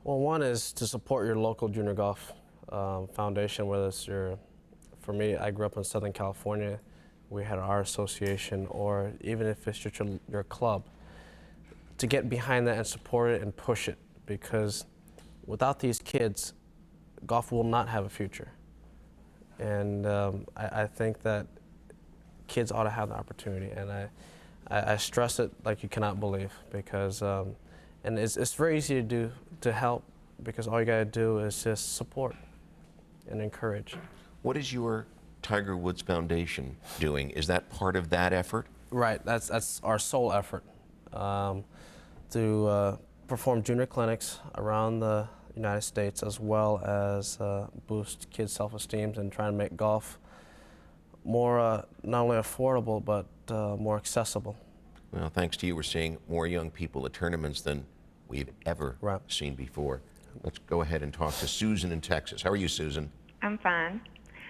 Well, one is to support your local junior golf foundation, whether it's for me, I grew up in Southern California. We had our association, or even if it's just your club, to get behind that and support it and push it, because without these kids, golf will not have a future. And I think that kids ought to have the opportunity, and I stress it like you cannot believe, because and it's very easy to help, because all you got to do is just support and encourage. What is your Tiger Woods Foundation doing? Is that part of that effort? Right, that's our sole effort, to perform junior clinics around the United States, as well as boost kids' self-esteem and try and make golf more not only affordable but more accessible. Well, thanks to you, we're seeing more young people at tournaments than we've ever seen before. Let's go ahead and talk to Susan in Texas. How are you, Susan? I'm fine.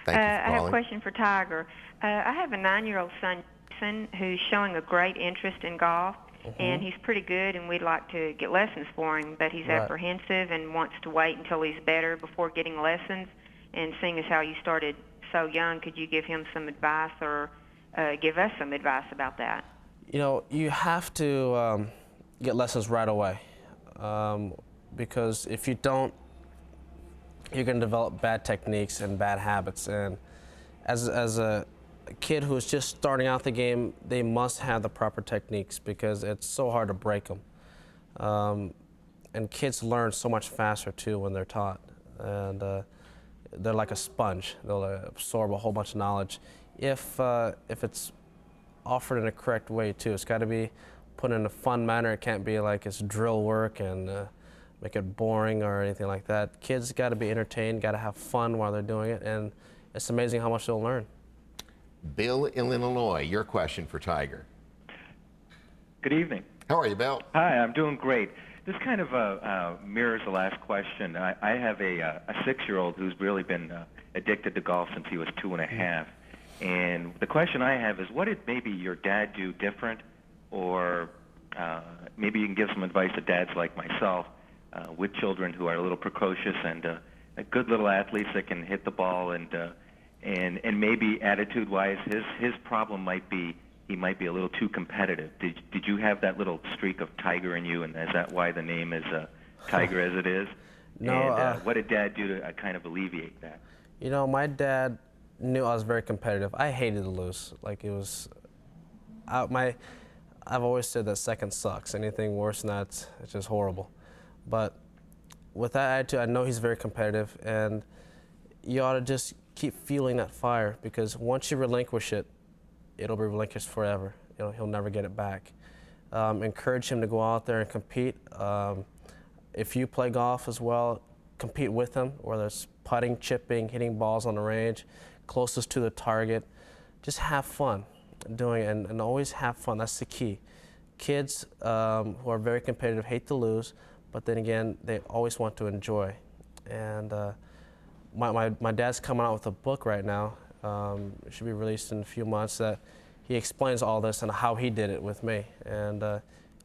Thank you for I have a calling. question for Tiger. I have a 9-year-old son, Jason, who's showing a great interest in golf, and he's pretty good, and we'd like to get lessons for him, but he's apprehensive and wants to wait until he's better before getting lessons. And seeing as how you started so young, could you give him some advice, or give us some advice about that? You know, you have to get lessons right away, because if you don't, you're going to develop bad techniques and bad habits. And as a kid who is just starting out the game, they must have the proper techniques, because it's so hard to break them. And kids learn so much faster too when they're taught, and they're like a sponge. They'll absorb a whole bunch of knowledge. If it's offered in a correct way too. It's got to be put in a fun manner. It can't be like it's drill work and make it boring or anything like that. Kids got to be entertained, got to have fun while they're doing it, and it's amazing how much they'll learn. Bill in Illinois, your question for Tiger. Good evening. How are you, Bill? Hi, I'm doing great. This kind of mirrors the last question. I have a 6-year-old who's really been addicted to golf since he was 2.5. And the question I have is, what did maybe your dad do different? Or maybe you can give some advice to dads like myself with children who are a little precocious and good little athletes that can hit the ball, and maybe attitude-wise, his problem might be he might be a little too competitive. Did you have that little streak of Tiger in you, and is that why the name is Tiger as it is? No. And what did Dad do to kind of alleviate that? You know, my dad knew I was very competitive. I hated to lose. Like, it was, I've always said that second sucks. Anything worse than that, it's just horrible. But with that attitude, I know he's very competitive, and you ought to just keep fueling that fire, because once you relinquish it, it'll be relinquished forever. You know, he'll never get it back. Encourage him to go out there and compete. If you play golf as well, compete with him, whether it's putting, chipping, hitting balls on the range, closest to the target. Just have fun doing it, and always have fun. That's the key. Kids who are very competitive hate to lose, but then again, they always want to enjoy. And my dad's coming out with a book right now. It should be released in a few months, that he explains all this and how he did it with me. And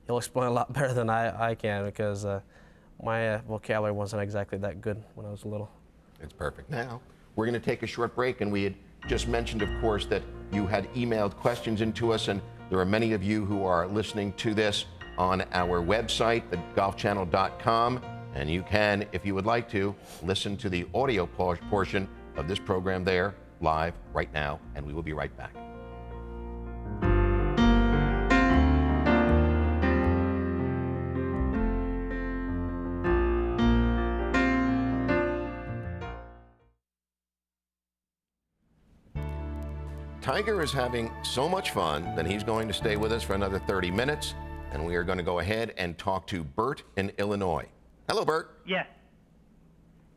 he'll explain a lot better than I can, because my vocabulary wasn't exactly that good when I was little. It's perfect. Now, we're going to take a short break, and we had just mentioned, of course, that you had emailed questions into us, and there are many of you who are listening to this on our website, thegolfchannel.com, and you can, if you would like to, listen to the audio portion of this program there live right now, and we will be right back. Tiger is having so much fun that he's going to stay with us for another 30 minutes, and we are going to go ahead and talk to Bert in Illinois. Hello, Bert. Yes.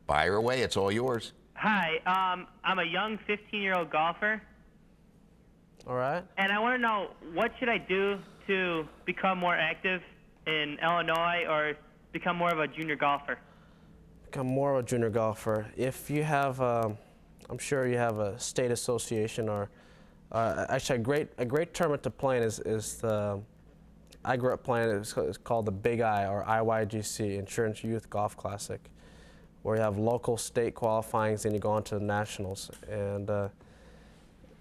Fire away, it's all yours. Hi, I'm a young 15-year-old golfer. All right. And I want to know, what should I do to become more active in Illinois, or become more of a junior golfer? Become more of a junior golfer. If you have, I'm sure you have a state association, or actually a great tournament to play in is the, I grew up playing, it's called the Big I, or IYGC, Insurance Youth Golf Classic, where you have local, state qualifyings, and you go on to the nationals. And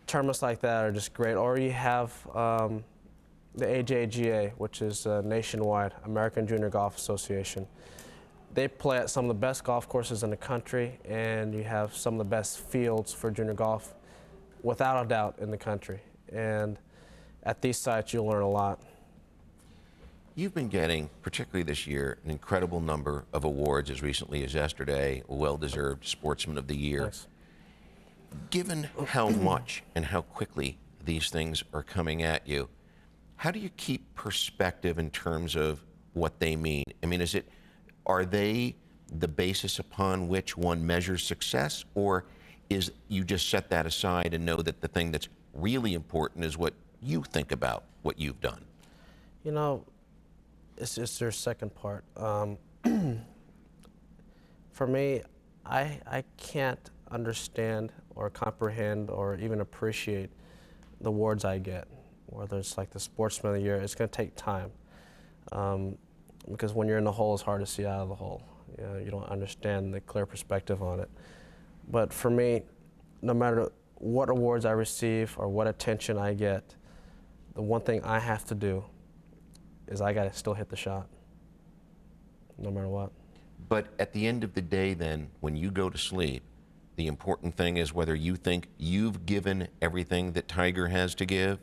tournaments like that are just great. Or you have the AJGA, which is nationwide, American Junior Golf Association. They play at some of the best golf courses in the country, and you have some of the best fields for junior golf, without a doubt, in the country. And at these sites, you'll learn a lot. You've been getting, particularly this year, an incredible number of awards, as recently as yesterday, a well-deserved Sportsman of the Year. Thanks. Given how much and how quickly these things are coming at you, how do you keep perspective in terms of what they mean? I mean, are they the basis upon which one measures success, or is you just set that aside and know that the thing that's really important is what you think about what you've done? You know, it's just their second part. For me, I can't understand or comprehend or even appreciate the awards I get, whether it's like the Sportsman of the Year. It's going to take time, because when you're in the hole, it's hard to see out of the hole. You know, you don't understand the clear perspective on it. But for me, no matter what awards I receive or what attention I get, the one thing I have to do is I got to still hit the shot, no matter what. But at the end of the day, then, when you go to sleep, the important thing is whether you think you've given everything that Tiger has to give,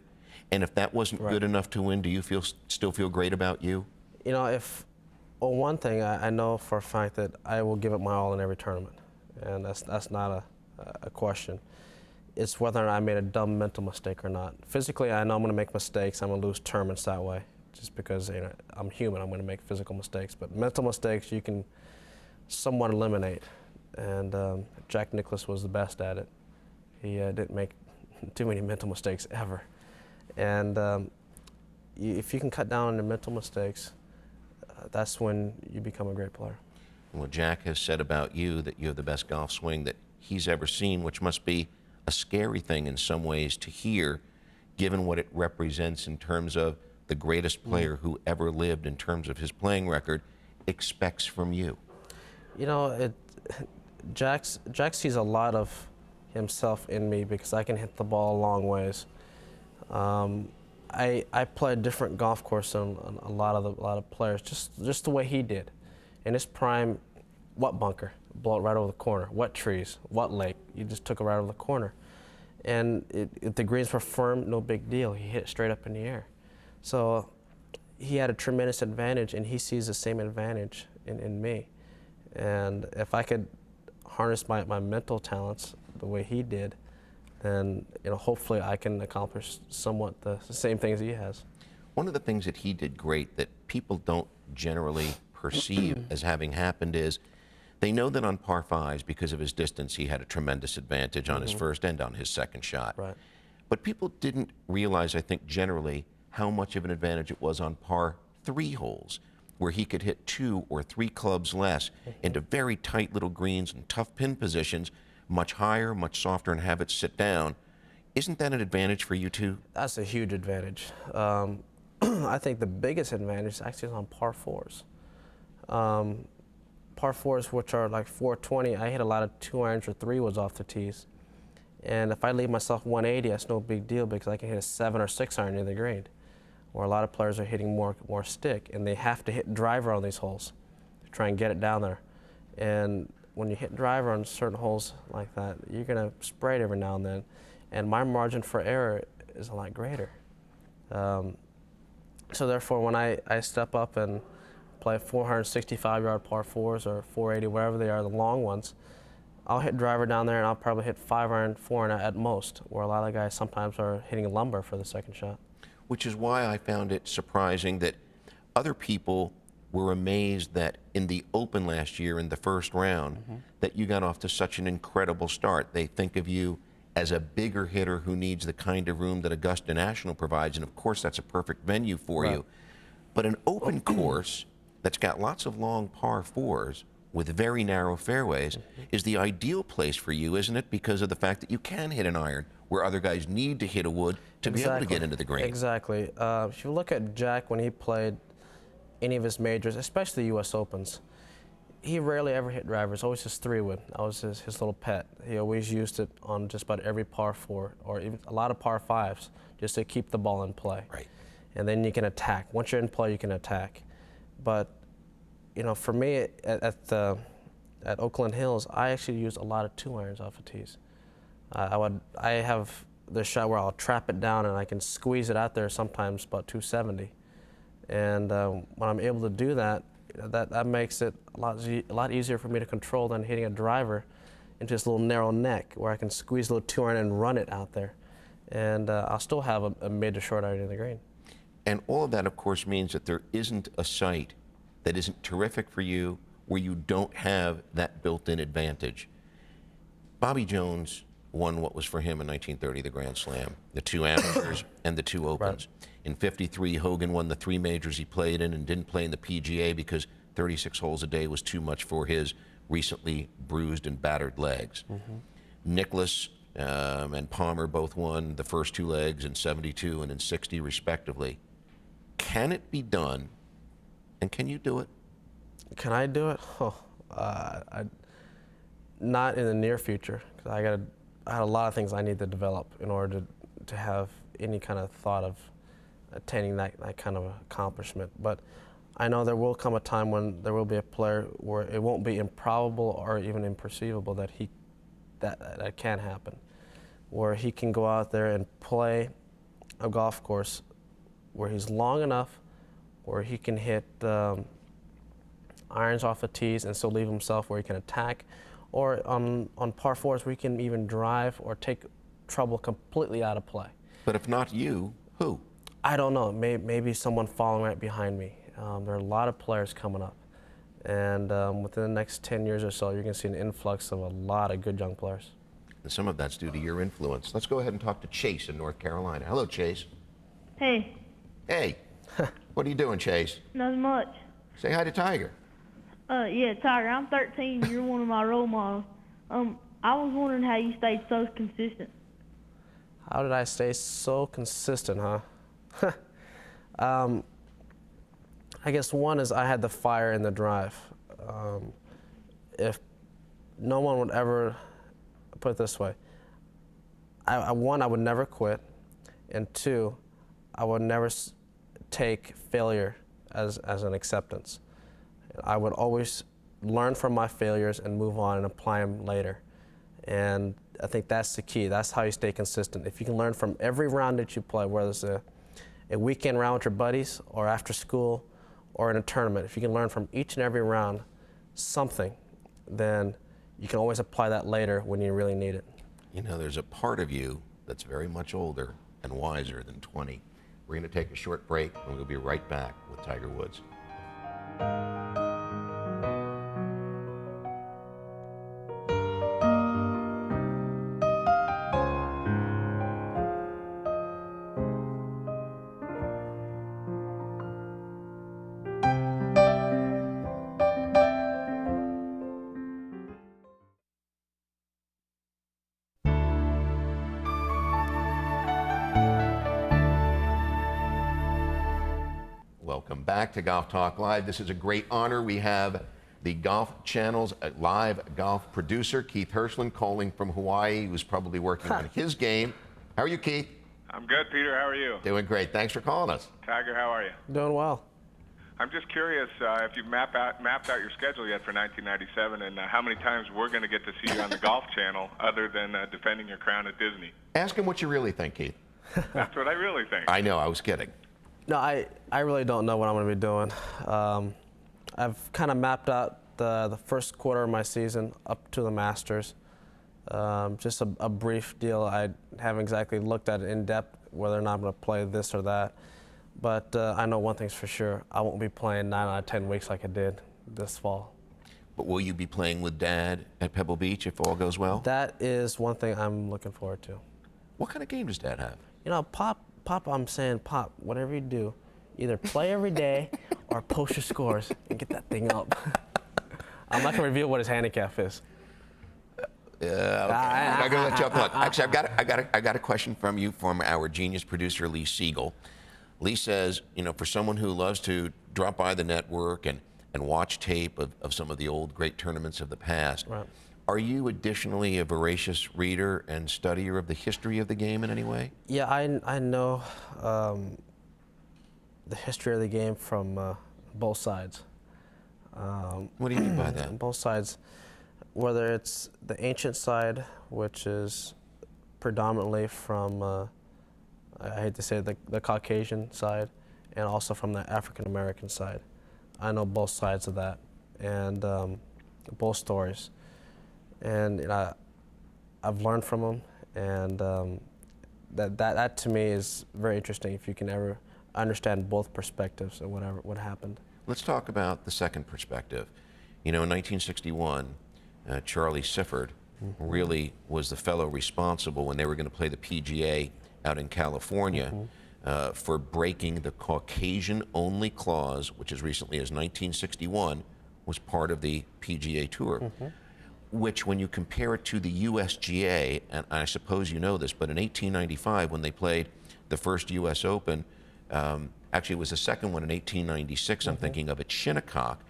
and if that wasn't good enough to win, do you still feel great about you? You know, one thing I know for a fact that I will give it my all in every tournament, and that's not a question. It's whether or not I made a dumb mental mistake or not. Physically, I know I'm going to make mistakes. I'm going to lose tournaments that way, just because I'm human. I'm going to make physical mistakes. But mental mistakes, you can somewhat eliminate. And Jack Nicklaus was the best at it. He didn't make too many mental mistakes ever. And if you can cut down on your mental mistakes, that's when you become a great player. Well, Jack has said about you that you have the best golf swing that he's ever seen, which must be a scary thing in some ways to hear, given what it represents in terms of the greatest player who ever lived in terms of his playing record expects from you. You know, Jack sees a lot of himself in me because I can hit the ball a long ways. I play a different golf course than a lot of players, just the way he did. In his prime, what bunker? Blow it right over the corner. What trees? What lake? You just took it right over the corner. And if the greens were firm, no big deal. He hit it straight up in the air. So he had a tremendous advantage, and he sees the same advantage in me. And if I could harness my mental talents the way he did, then hopefully I can accomplish somewhat the same things he has. One of the things that he did great that people don't generally perceive as having happened is they know that on par fives, because of his distance, he had a tremendous advantage on his first and on his second shot. Right. But people didn't realize, I think, generally, how much of an advantage it was on par three holes, where he could hit 2 or 3 clubs less into very tight little greens and tough pin positions, much higher, much softer, and have it sit down. Isn't that an advantage for you too? That's a huge advantage. I think the biggest advantage actually is on par fours. Par fours, which are like 420, I hit a lot of 2-irons or 3-woods off the tees. And if I leave myself 180, that's no big deal because I can hit a 7 or 6-iron near the green. Where a lot of players are hitting more stick, and they have to hit driver on these holes to try and get it down there. And when you hit driver on certain holes like that, you're going to spray it every now and then. And my margin for error is a lot greater. So therefore, when I step up and play 465-yard par fours or 480, wherever they are, the long ones, I'll hit driver down there, and I'll probably hit 5-iron, 4-iron at most, where a lot of guys sometimes are hitting lumber for the second shot. Which is why I found it surprising that other people were amazed that in the Open last year in the first round that you got off to such an incredible start. They think of you as a bigger hitter who needs the kind of room that Augusta National provides, and of course that's a perfect venue for you. But an open course that's got lots of long par fours with very narrow fairways is the ideal place for you, isn't it? Because of the fact that you can hit an iron where other guys need to hit a wood to be able to get into the green. Exactly. If you look at Jack when he played any of his majors, especially the U.S. Opens, he rarely ever hit drivers, always his 3-wood. That was his little pet. He always used it on just about every par 4 or even a lot of par 5s just to keep the ball in play. Right. And then you can attack. Once you're in play, you can attack. But for me at Oakland Hills, I actually used a lot of 2-irons off of tees. I have the shot where I'll trap it down and I can squeeze it out there sometimes about 270. And when I'm able to do that, that makes it a lot easier for me to control than hitting a driver into this little narrow neck where I can squeeze a little 2-iron and run it out there. And I'll still have a mid to short iron in the green. And all of that, of course, means that there isn't a site that isn't terrific for you where you don't have that built-in advantage. Bobby Jones won what was for him in 1930 the Grand Slam, the 2 amateurs and the 2 Opens. Right. In 53, Hogan won the 3 majors he played in and didn't play in the PGA because 36 holes a day was too much for his recently bruised and battered legs. Nicklaus and Palmer both won the first 2 legs in 72 and in 60 respectively. Can it be done, and can you do it? Can I do it? Not in the near future, because I had a lot of things I need to develop in order to have any kind of thought of attaining that kind of accomplishment. But I know there will come a time when there will be a player where it won't be improbable or even imperceivable that can happen, where he can go out there and play a golf course where he's long enough where he can hit irons off the tees and still leave himself where he can attack, or on par 4s where he can even drive or take trouble completely out of play. But if not you, who? I don't know. Maybe someone following right behind me. There are a lot of players coming up. And within the next 10 years or so, you're going to see an influx of a lot of good young players. And some of that's due to your influence. Let's go ahead and talk to Chase in North Carolina. Hello, Chase. Hey. Hey. What are you doing, Chase? Not much. Say hi to Tiger. Yeah, Tiger, I'm 13. You're one of my role models. I was wondering how you stayed so consistent. How did I stay so consistent, huh? I guess one is I had the fire and the drive. If no one would ever, put it this way, one, I would never quit, and two, I would never take failure as an acceptance. I would always learn from my failures and move on and apply them later. And I think that's the key. That's how you stay consistent. If you can learn from every round that you play, whether it's a weekend round with your buddies or after school or in a tournament, if you can learn from each and every round something, then you can always apply that later when you really need it. You know, there's a part of you that's very much older and wiser than 20. We're going to take a short break, and we'll be right back with Tiger Woods. Welcome back to Golf Talk Live. This is a great honor. We have the Golf Channel's live golf producer, Keith Hirschland, calling from Hawaii, who's probably working on his game. How are you, Keith? I'm good, Peter. How are you? Doing great. Thanks for calling us. Tiger, how are you? Doing well. I'm just curious if you've mapped out your schedule yet for 1997 and how many times we're going to get to see you on the Golf Channel other than defending your crown at Disney. Ask him what you really think, Keith. That's what I really think. I know. I was kidding. No, I really don't know what I'm going to be doing. I've kind of mapped out the first quarter of my season up to the Masters. Just a brief deal. I haven't exactly looked at it in depth, whether or not I'm going to play this or that. But I know one thing's for sure. I won't be playing 9 out of 10 weeks like I did this fall. But will you be playing with Dad at Pebble Beach if all goes well? That is one thing I'm looking forward to. What kind of game does Dad have? You know, Pop, I'm saying, Pop, whatever you do, either play every day or post your scores and get that thing up. I'm not going to reveal what his handicap is. Okay. I'm going to let you up. Look, actually, I got a question from you from our genius producer, Lee Siegel. Lee says, you know, for someone who loves to drop by the network and watch tape of some of the old great tournaments of the past, right. Are you additionally a voracious reader and studier of the history of the game in any way? Yeah, I know the history of the game from both sides. What do you mean by that? Both sides, whether it's the ancient side, which is predominantly from, I hate to say it, the Caucasian side, and also from the African American side. I know both sides of that, and both stories. And you know, I've learned from them, and that to me is very interesting if you can ever understand both perspectives of what happened. Let's talk about the second perspective. You know, in 1961, Charlie Sifford really was the fellow responsible when they were going to play the PGA out in California for breaking the Caucasian-only clause, which as recently as 1961 was part of the PGA Tour. Which, when you compare it to the USGA, and I suppose you know this, but in 1895, when they played the first U.S. Open, actually it was the second one in 1896, I'm thinking of, at Shinnecock,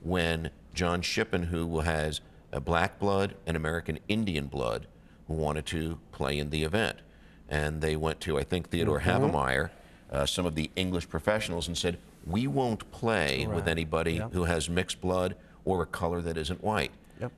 when John Shippen, who has a black blood and American Indian blood, who wanted to play in the event. And they went to, I think, Theodore Havemeyer, some of the English professionals, and said, we won't play with anybody who has mixed blood or a color that isn't white.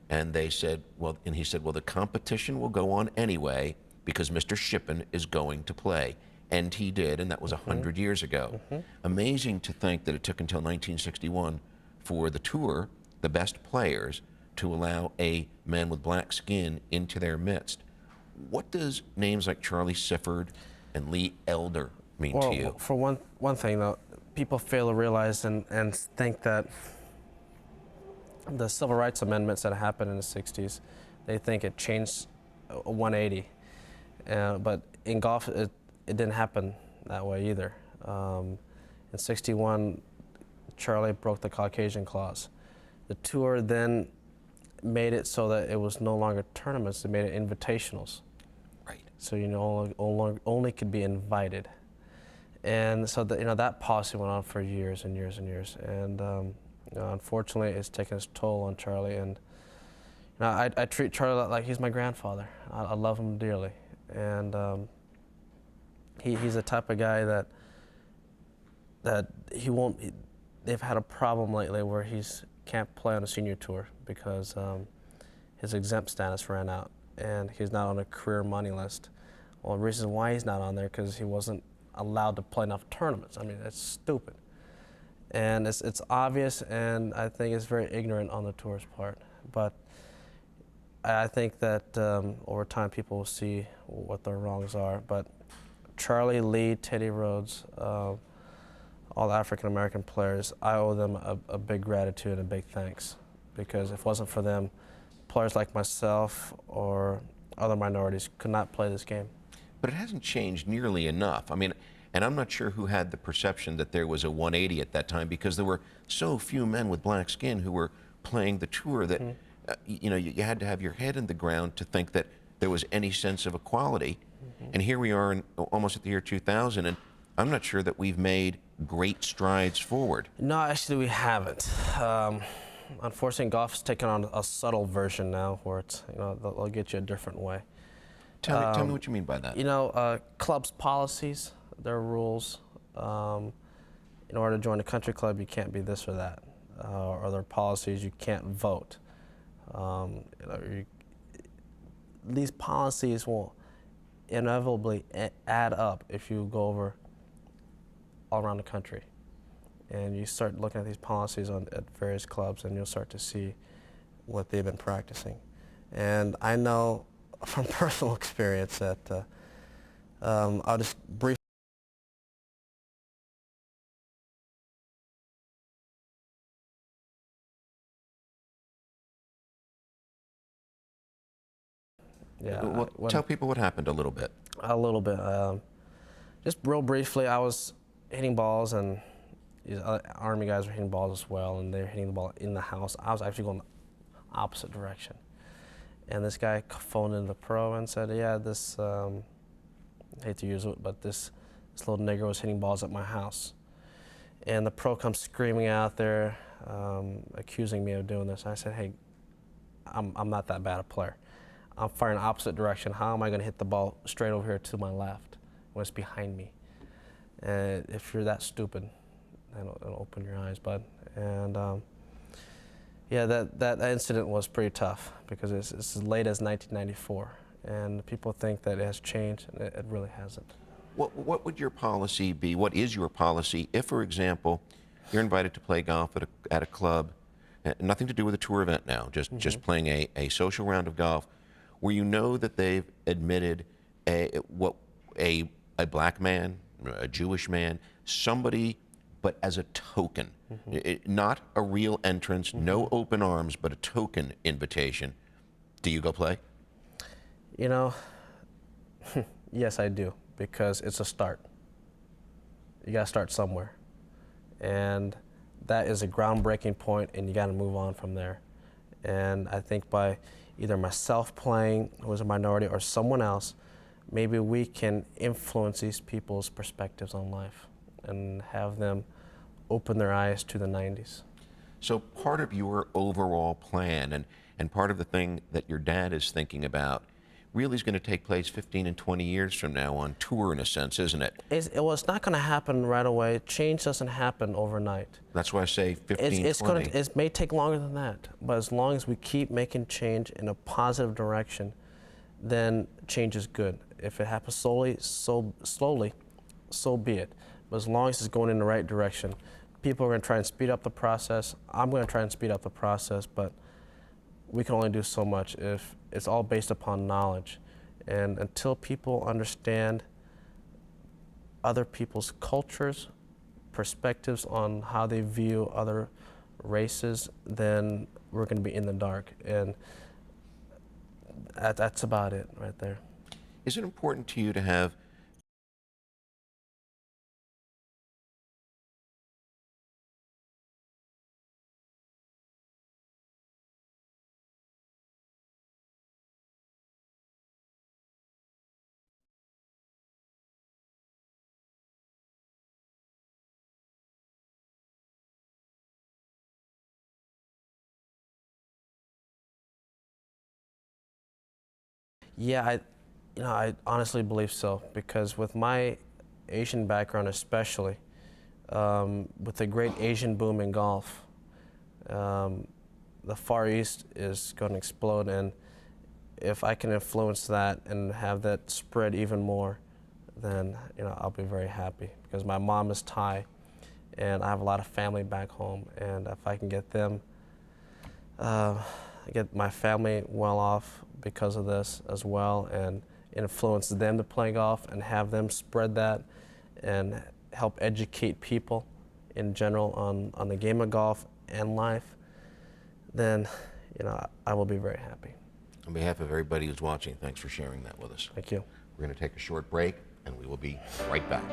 And they said, well, and he said, well, the competition will go on anyway because Mr. Shippen is going to play. And he did, and that was 100 years ago. Amazing to think that it took until 1961 for the tour, the best players, to allow a man with black skin into their midst. what does names like Charlie Sifford and Lee Elder mean to you? For one thing, though, people fail to realize and think that the civil rights amendments that happened in the 60s, they think it changed a 180. But in golf, it didn't happen that way either. In 61, Charlie broke the Caucasian clause. The tour then made it so that it was no longer tournaments, they made it invitationals. Right. So you know, only could be invited. And so that policy went on for years and years and years. And unfortunately, it's taken its toll on Charlie. And I treat Charlie like he's my grandfather. I love him dearly. And he's the type of guy that he won't. They've had a problem lately where he's can't play on a senior tour because his exempt status ran out and he's not on a career money list. Well, the reason why he's not on there because he wasn't allowed to play enough tournaments. I mean, it's stupid. And it's obvious, and I think it's very ignorant on the tour's part. But I think that over time people will see what their wrongs are. But Charlie, Lee, Teddy Rhodes, all the African-American players, I owe them a big gratitude and a big thanks. Because if it wasn't for them, players like myself or other minorities could not play this game. But it hasn't changed nearly enough. I mean, and I'm not sure who had the perception that there was a 180 at that time because there were so few men with black skin who were playing the tour that, you had to have your head in the ground to think that there was any sense of equality. And here we are almost at the year 2000, and I'm not sure that we've made great strides forward. No, actually we haven't. Unfortunately, golf has taken on a subtle version now where it's, they'll get you a different way. Tell me what you mean by that. Clubs' policies, their rules. In order to join a country club, you can't be this or that. Or their policies, you can't vote. These policies will inevitably add up if you go over all around the country. And you start looking at these policies at various clubs, and you'll start to see what they've been practicing. And I know from personal experience that I'll just briefly. Yeah. Well, tell people what happened a little bit. A little bit. Just real briefly, I was hitting balls, and these other Army guys were hitting balls as well, and they were hitting the ball in the house. I was actually going the opposite direction. And this guy phoned in the pro and said, yeah, this, I hate to use it, but this little nigger was hitting balls at my house. And the pro comes screaming out there, accusing me of doing this. I said, hey, I'm not that bad a player. I'm firing the opposite direction. How am I going to hit the ball straight over here to my left when it's behind me? And if you're that stupid, then it'll open your eyes, bud. And yeah, that incident was pretty tough because it's as late as 1994, and people think that it has changed, and it really hasn't. What would your policy be? What is your policy if, for example, you're invited to play golf at a club, nothing to do with a tour event now, just playing a social round of golf, where you know that they've admitted a black man, a Jewish man, somebody, but as a token, not a real entrance, no open arms, but a token invitation. Do you go play? Yes, I do, because it's a start. You gotta start somewhere. And that is a groundbreaking point, and you gotta move on from there. And I think by either myself playing, who is a minority, or someone else, maybe we can influence these people's perspectives on life and have them open their eyes to the 90s. So part of your overall plan and part of the thing that your dad is thinking about really is going to take place 15 and 20 years from now on tour, in a sense, isn't it? Well, it's not going to happen right away. Change doesn't happen overnight. That's why I say 15, 20. It may take longer than that, but as long as we keep making change in a positive direction, then change is good. If it happens slowly, so be it. But as long as it's going in the right direction, people are going to try and speed up the process. I'm going to try and speed up the process, but we can only do so much if it's all based upon knowledge. And until people understand other people's cultures, perspectives on how they view other races, then we're going to be in the dark. And that's about it right there. Is it important to you to have Yeah, I honestly believe so, because with my Asian background especially, with the great Asian boom in golf, the Far East is going to explode, and if I can influence that and have that spread even more, then I'll be very happy, because my mom is Thai, and I have a lot of family back home, and if I can get them, get my family well off because of this as well, and influence them to play golf and have them spread that and help educate people in general on the game of golf and life, then I will be very happy. On behalf of everybody who's watching, thanks for sharing that with us. Thank you. We're going to take a short break, and we will be right back.